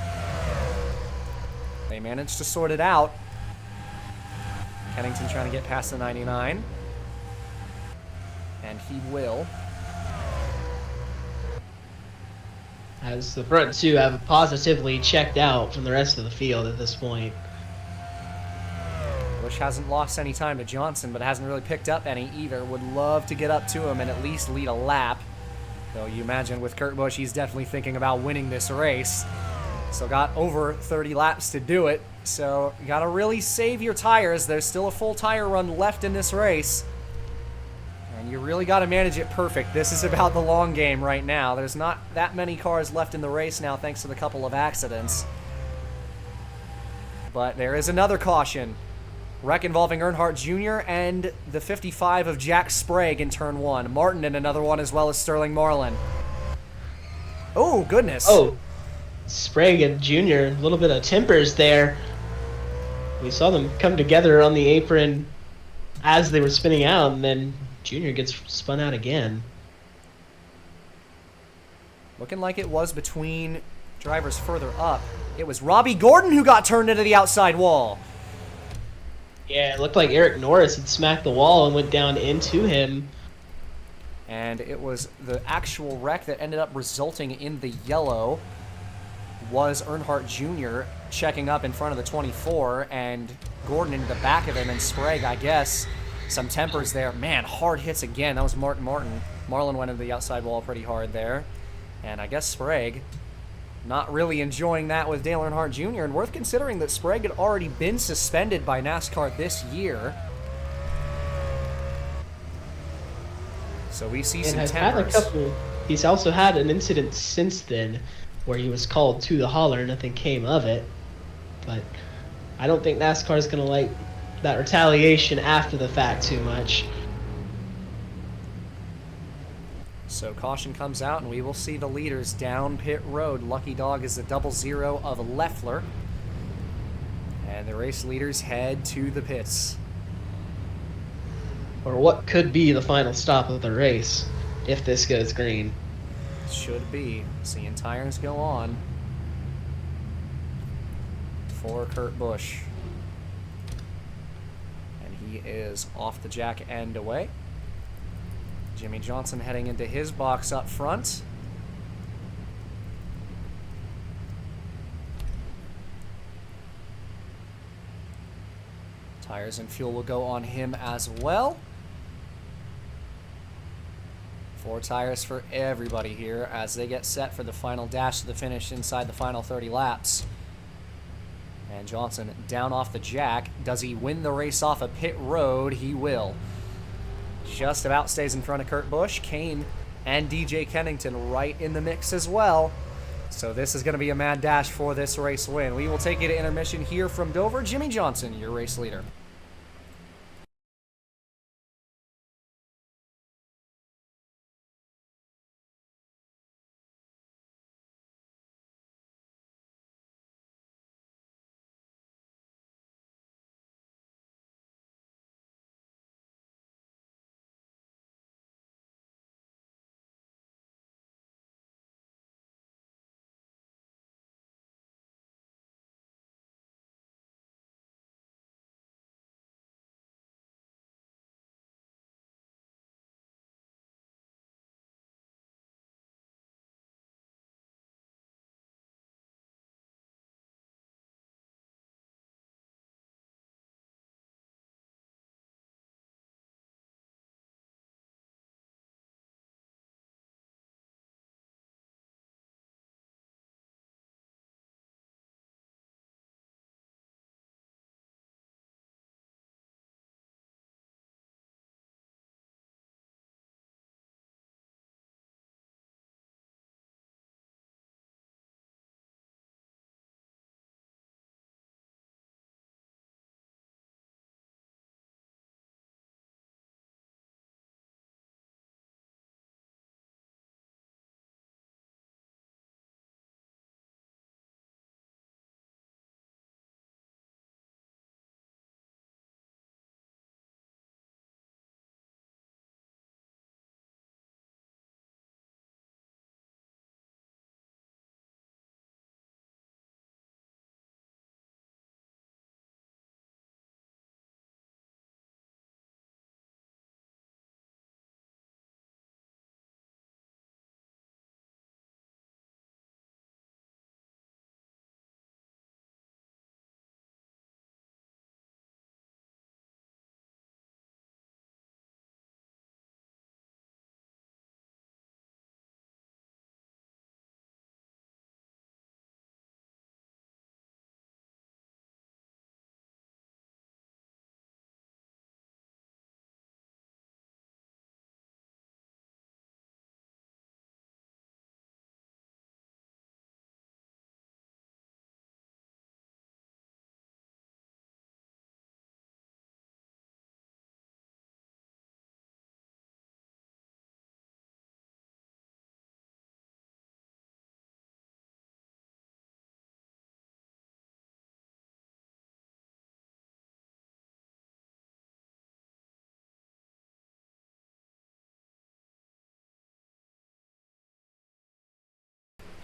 They managed to sort it out. Kennington trying to get past the 99. And he will. As the front 2 have positively checked out from the rest of the field at this point. Busch hasn't lost any time to Johnson, but hasn't really picked up any either. Would love to get up to him and at least lead a lap. Though you imagine with Kurt Busch, he's definitely thinking about winning this race. So got over 30 laps to do it. So you gotta really save your tires. There's still a full tire run left in this race. And you really got to manage it perfect. This is about the long game right now. There's not that many cars left in the race now thanks to the couple of accidents. But there is another caution. Wreck involving Earnhardt Jr. and the 55 of Jack Sprague in turn 1. Martin in another one as well as Sterling Marlin. Oh, goodness. Oh, Sprague and Jr., a little bit of tempers there. We saw them come together on the apron as they were spinning out, and then Junior gets spun out again. Looking like it was between drivers further up. It was Robbie Gordon who got turned into the outside wall. Yeah, it looked like Eric Norris had smacked the wall and went down into him. And it was the actual wreck that ended up resulting in the yellow was Earnhardt Jr. checking up in front of the 24 and Gordon into the back of him, and Sprague, I guess, some tempers there. Man, hard hits again. That was Martin. Marlin went into the outside wall pretty hard there. And I guess Sprague not really enjoying that with Dale Earnhardt Jr. And worth considering that Sprague had already been suspended by NASCAR this year. So we see some tempers. He's also had an incident since then where he was called to the hauler. Nothing came of it. But I don't think NASCAR is going to like that retaliation after the fact too much. So caution comes out, and we will see the leaders down pit road. Lucky Dog is the 00 of Leffler. And the race leaders head to the pits. Or what could be the final stop of the race if this goes green. Should be. Seeing tires go on for Kurt Busch. And he is off the jack end away. Jimmy Johnson heading into his box up front. Tires and fuel will go on him as well. 4 tires for everybody here as they get set for the final dash to the finish inside the final 30 laps. And Johnson down off the jack. Does he win the race off a pit road? He will. Just about stays in front of Kurt Busch. Kane and DJ Kennington right in the mix as well. So this is going to be a mad dash for this race win. We will take you to intermission here from Dover. Jimmy Johnson, your race leader.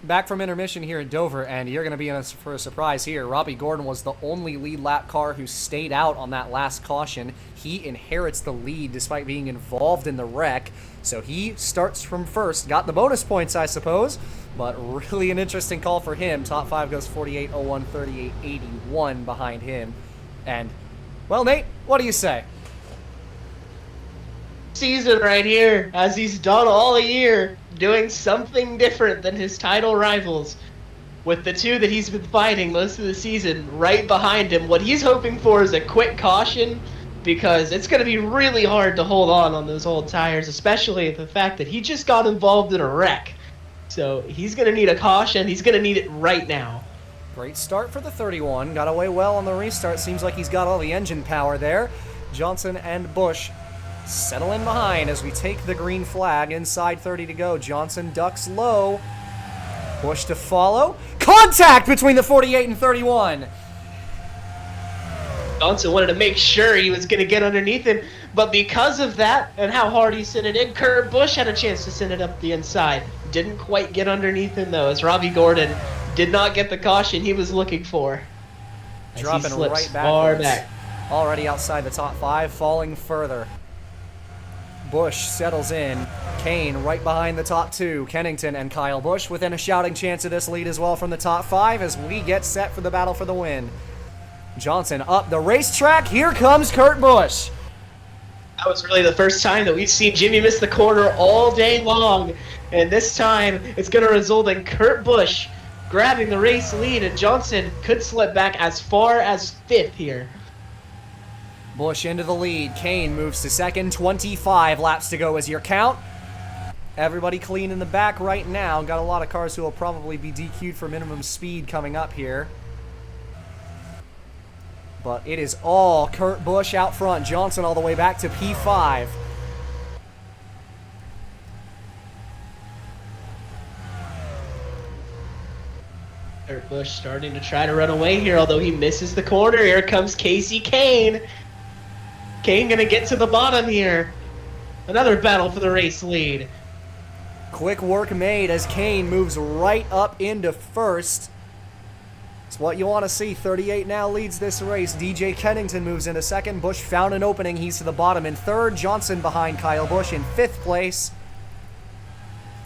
Back from intermission here in Dover, and you're going to be in for a surprise here. Robbie Gordon was the only lead lap car who stayed out on that last caution. He inherits the lead despite being involved in the wreck, so he starts from first. Got the bonus points, I suppose, but really an interesting call for him. Top 5 goes 48.01, 38.81 behind him. And, well, Nate, what do you say? Season right here, as he's done all year, doing something different than his title rivals. With the two that he's been fighting most of the season right behind him, what he's hoping for is a quick caution, because it's going to be really hard to hold on those old tires, especially the fact that he just got involved in a wreck. So he's going to need a caution. He's going to need it right now. Great start for the 31. Got away well on the restart. Seems like he's got all the engine power there. Johnson and Busch settle in behind as we take the green flag. Inside 30 to go. Johnson ducks low. Busch to follow. Contact between the 48 and 31. Johnson wanted to make sure he was going to get underneath him, but because of that and how hard he sent it in, Kurt Busch had a chance to send it up the inside. Didn't quite get underneath him, though, as Robbie Gordon did not get the caution he was looking for. Dropping right far backwards. back. Already outside the top 5, falling further. Busch settles in. Kane right behind the top 2. Kennington and Kyle Busch within a shouting chance of this lead as well from the top 5 as we get set for the battle for the win. Johnson up the racetrack. Here comes Kurt Busch. That was really the first time that we've seen Jimmy miss the corner all day long. And this time, it's going to result in Kurt Busch grabbing the race lead, and Johnson could slip back as far as 5th here. Busch into the lead. Kane moves to second. 25 laps to go as your count. Everybody clean in the back right now. Got a lot of cars who will probably be DQ'd for minimum speed coming up here. But it is all Kurt Busch out front. Johnson all the way back to P5. Kurt Busch starting to try to run away here, although he misses the corner. Here comes Casey Kane. Kane gonna get to the bottom here. Another battle for the race lead. Quick work made as Kane moves right up into first. It's what you want to see. 38 now leads this race. DJ Kennington moves into second. Busch found an opening. He's to the bottom in third. Johnson behind Kyle Busch in fifth place.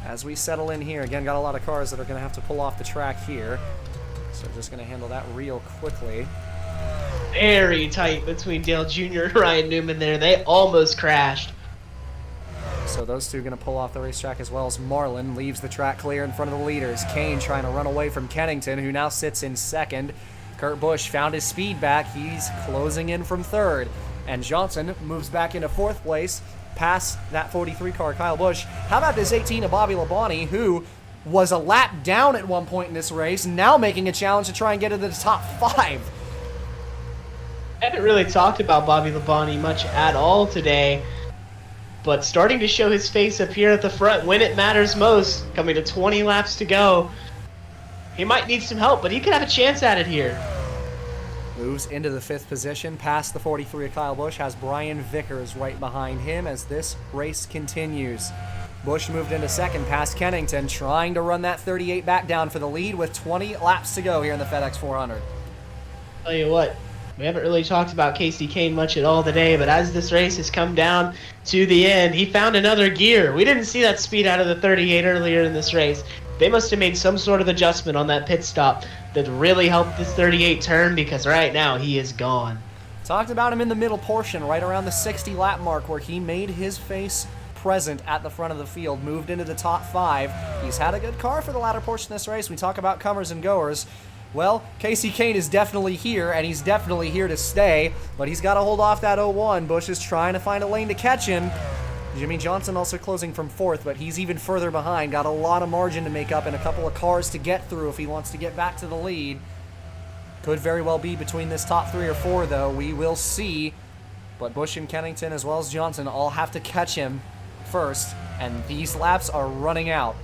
As we settle in here, again, got a lot of cars that are going to have to pull off the track here. So just going to handle that real quickly. Very tight between Dale Jr. and Ryan Newman there. They almost crashed. So those two are going to pull off the racetrack, as well as Marlin leaves the track clear in front of the leaders. Kane trying to run away from Kennington, who now sits in second. Kurt Busch found his speed back. He's closing in from third. And Johnson moves back into fourth place, past that 43 car, Kyle Busch. How about this 18 of Bobby Labonte, who was a lap down at one point in this race, now making a challenge to try and get into the top 5. I haven't really talked about Bobby Labonte much at all today, but starting to show his face up here at the front when it matters most, coming to 20 laps to go. He might need some help, but he could have a chance at it here. Moves into the 5th position, past the 43 of Kyle Busch, has Brian Vickers right behind him as this race continues. Busch moved into second, past Kennington, trying to run that 38 back down for the lead with 20 laps to go here in the FedEx 400. Tell you what, we haven't really talked about Casey Kane much at all today, but as this race has come down to the end, he found another gear. We didn't see that speed out of the 38 earlier in this race. They must have made some sort of adjustment on that pit stop that really helped this 38 turn, because right now he is gone. Talked about him in the middle portion, right around the 60 lap mark, where he made his face present at the front of the field, moved into the top 5. He's had a good car for the latter portion of this race. We talk about comers and goers. Well, Casey Kane is definitely here, and he's definitely here to stay, but he's got to hold off that 01. Busch is trying to find a lane to catch him. Jimmy Johnson also closing from 4th, but he's even further behind. Got a lot of margin to make up and a couple of cars to get through if he wants to get back to the lead. Could very well be between this top 3 or 4, though. We will see. But Busch and Kennington, as well as Johnson, all have to catch him first, and these laps are running out.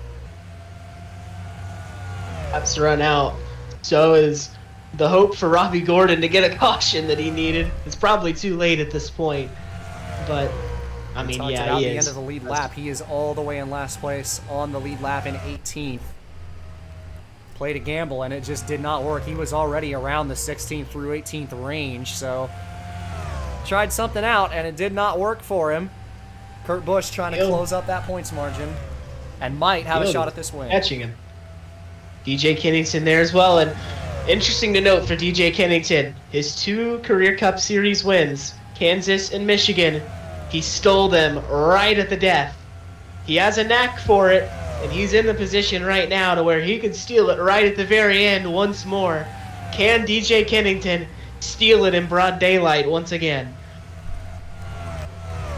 Laps run out. So is the hope for Robbie Gordon to get a caution that he needed. It's probably too late at this point, but I mean, yeah, about he the is. end of the lead lap. He is all the way in last place on the lead lap in 18th. Played a gamble, and it just did not work. He was already around the 16th through 18th range, so tried something out, and it did not work for him. Kurt Busch trying to close up that points margin and might have a shot at this win. Catching him. DJ Kennington there as well, and interesting to note for DJ Kennington, his 2 Career Cup Series wins, Kansas and Michigan, he stole them right at the death. He has a knack for it, and he's in the position right now to where he could steal it right at the very end once more. Can DJ Kennington steal it in broad daylight once again?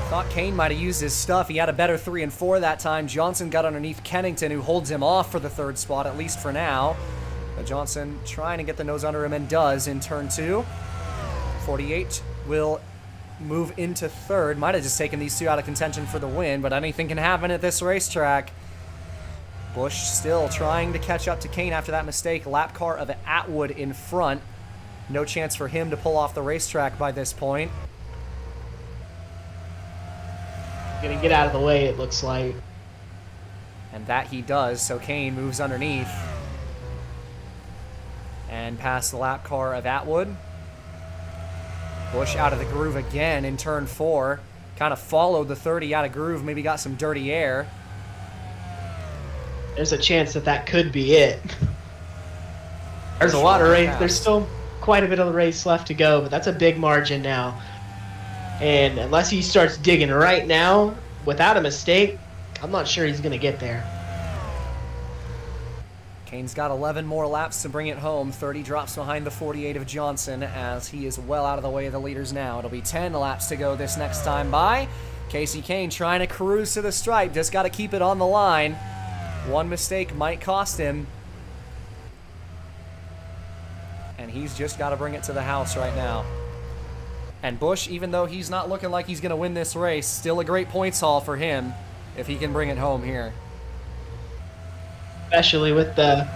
Thought Kane might have used his stuff. He had a better 3 and 4 that time. Johnson got underneath Kennington, who holds him off for the 3rd spot, at least for now. But Johnson trying to get the nose under him, and does in turn 2. 48 will move into 3rd. Might have just taken these 2 out of contention for the win, but anything can happen at this racetrack. Busch still trying to catch up to Kane after that mistake. Lap car of Atwood in front. No chance for him to pull off the racetrack by this point. Gonna get out of the way, it looks like. And that he does, so Kane moves underneath. And past the lap car of Atwood. Busch out of the groove again in turn 4. Kind of followed the 30 out of groove, maybe got some dirty air. There's a chance that that could be it. There's a lot of race. There's still quite a bit of the race left to go, but that's a big margin now. And unless he starts digging right now, without a mistake, I'm not sure he's going to get there. Kane's got 11 more laps to bring it home. 30 drops behind the 48 of Johnson as he is well out of the way of the leaders now. It'll be 10 laps to go this next time by. Casey Kane trying to cruise to the stripe. Just got to keep it on the line. One mistake might cost him. And he's just got to bring it to the house right now. And Busch, even though he's not looking like he's going to win this race, still a great points haul for him if he can bring it home here. Especially with the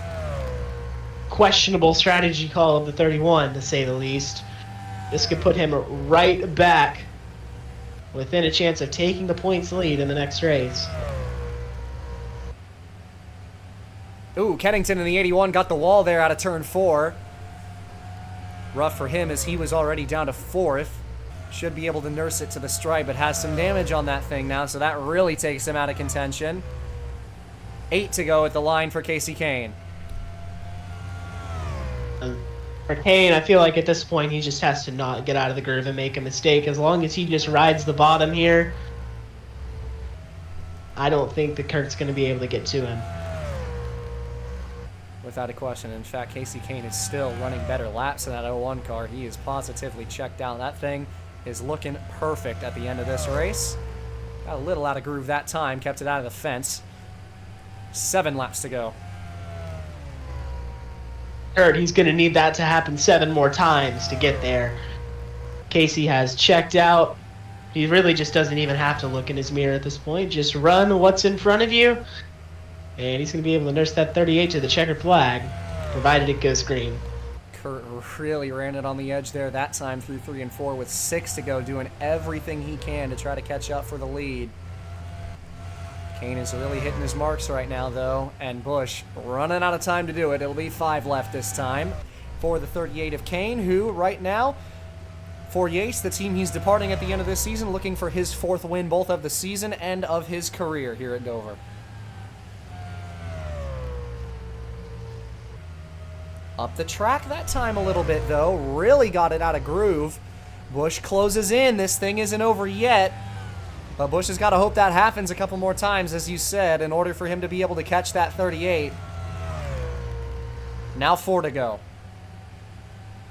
questionable strategy call of the 31, to say the least. This could put him right back within a chance of taking the points lead in the next race. Ooh, Kennington in the 81 got the wall there out of turn 4. Rough for him as he was already down to 4th. Should be able to nurse it to the stripe, but has some damage on that thing now, so that really takes him out of contention. 8 to go at the line for Casey Kane. For Kane, I feel like at this point he just has to not get out of the groove and make a mistake. As long as he just rides the bottom here, I don't think the Kurt's going to be able to get to him. Without a question. In fact, Casey Kane is still running better laps than that 01 car. He is positively checked out. That thing is looking perfect at the end of this race. Got a little out of groove that time, kept it out of the fence. 7 laps to go. Kurt, he's going to need that to happen 7 more times to get there. Casey has checked out. He really just doesn't even have to look in his mirror at this point. Just run what's in front of you. And he's going to be able to nurse that 38 to the checkered flag, provided it goes green. Kurt really ran it on the edge there that time through 3 and 4 with 6 to go, doing everything he can to try to catch up for the lead. Kane is really hitting his marks right now, though, and Busch running out of time to do it. It'll be 5 left this time for the 38 of Kane, who right now, for Yates, the team he's departing at the end of this season, looking for his 4th win both of the season and of his career here at Dover. Up the track that time a little bit, though. Really got it out of groove. Busch closes in. This thing isn't over yet. But Busch has got to hope that happens a couple more times, as you said, in order for him to be able to catch that 38. Now 4 to go.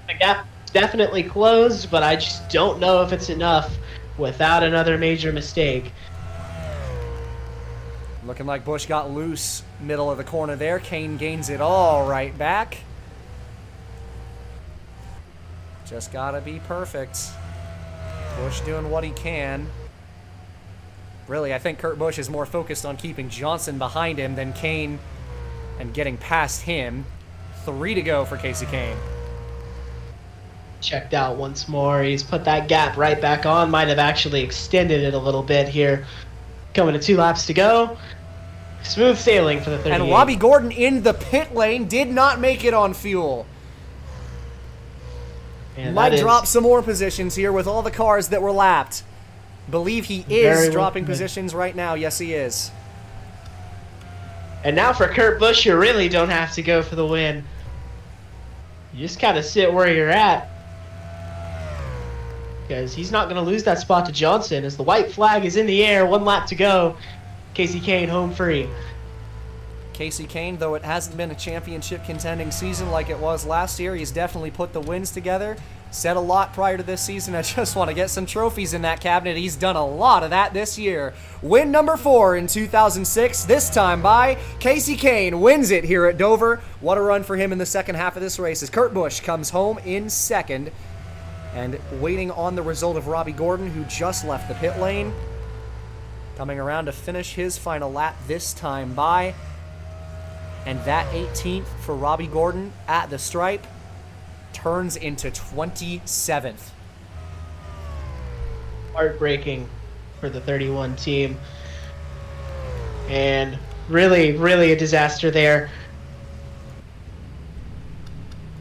The gap's definitely closed, but I just don't know if it's enough without another major mistake. Looking like Busch got loose middle of the corner there. Kane gains it all right back. Just gotta be perfect. Busch doing what he can. Really, I think Kurt Busch is more focused on keeping Johnson behind him than Kane and getting past him. 3 to go for Casey Kane. Checked out once more. He's put that gap right back on. Might have actually extended it a little bit here. Coming to 2 laps to go. Smooth sailing for the 38. And Robbie Gordon in the pit lane did not make it on fuel. And Might drop some more positions here with all the cars that were lapped. Believe he is dropping positions right now. Yes, he is. And now for Kurt Busch, you really don't have to go for the win. You just kind of sit where you're at. Because he's not going to lose that spot to Johnson as the white flag is in the air. 1 lap to go. Casey Kane home free. Casey Kane, though it hasn't been a championship contending season like it was last year, he's definitely put the wins together. Said a lot prior to this season, I just want to get some trophies in that cabinet. He's done a lot of that this year. Win number 4 in 2006, this time by Casey Kane. Wins it here at Dover. What a run for him in the second half of this race as Kurt Busch comes home in second. And waiting on the result of Robbie Gordon, who just left the pit lane. Coming around to finish his final lap this time by. And that 18th for Robbie Gordon at the stripe turns into 27th. Heartbreaking for the 31 team. And really, really a disaster there.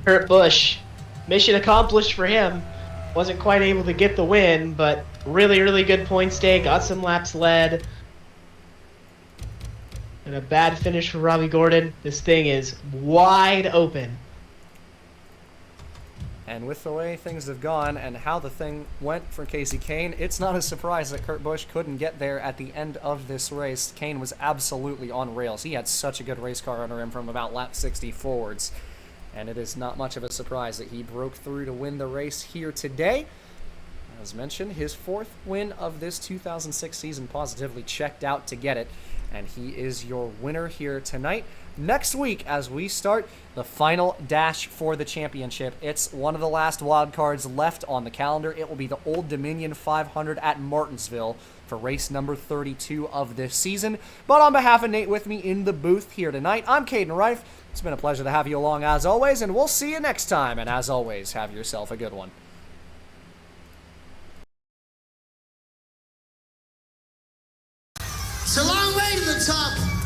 Kurt Busch, mission accomplished for him. Wasn't quite able to get the win, but really, really good points day. Got some laps led. And a bad finish for Robbie Gordon. This thing is wide open. And with the way things have gone and how the thing went for Casey Kane, it's not a surprise that Kurt Busch couldn't get there at the end of this race. Kane was absolutely on rails. He had such a good race car under him from about lap 60 forwards. And it is not much of a surprise that he broke through to win the race here today. as mentioned, his 4th win of this 2006 season, positively checked out to get it, and he is your winner here tonight. Next week, as we start the final dash for the championship, it's one of the last wild cards left on the calendar. It will be the Old Dominion 500 at Martinsville for race number 32 of this season. But on behalf of Nate with me in the booth here tonight, I'm Caden Reif. It's been a pleasure to have you along as always, and we'll see you next time. And as always, have yourself a good one. It's a long way to the top.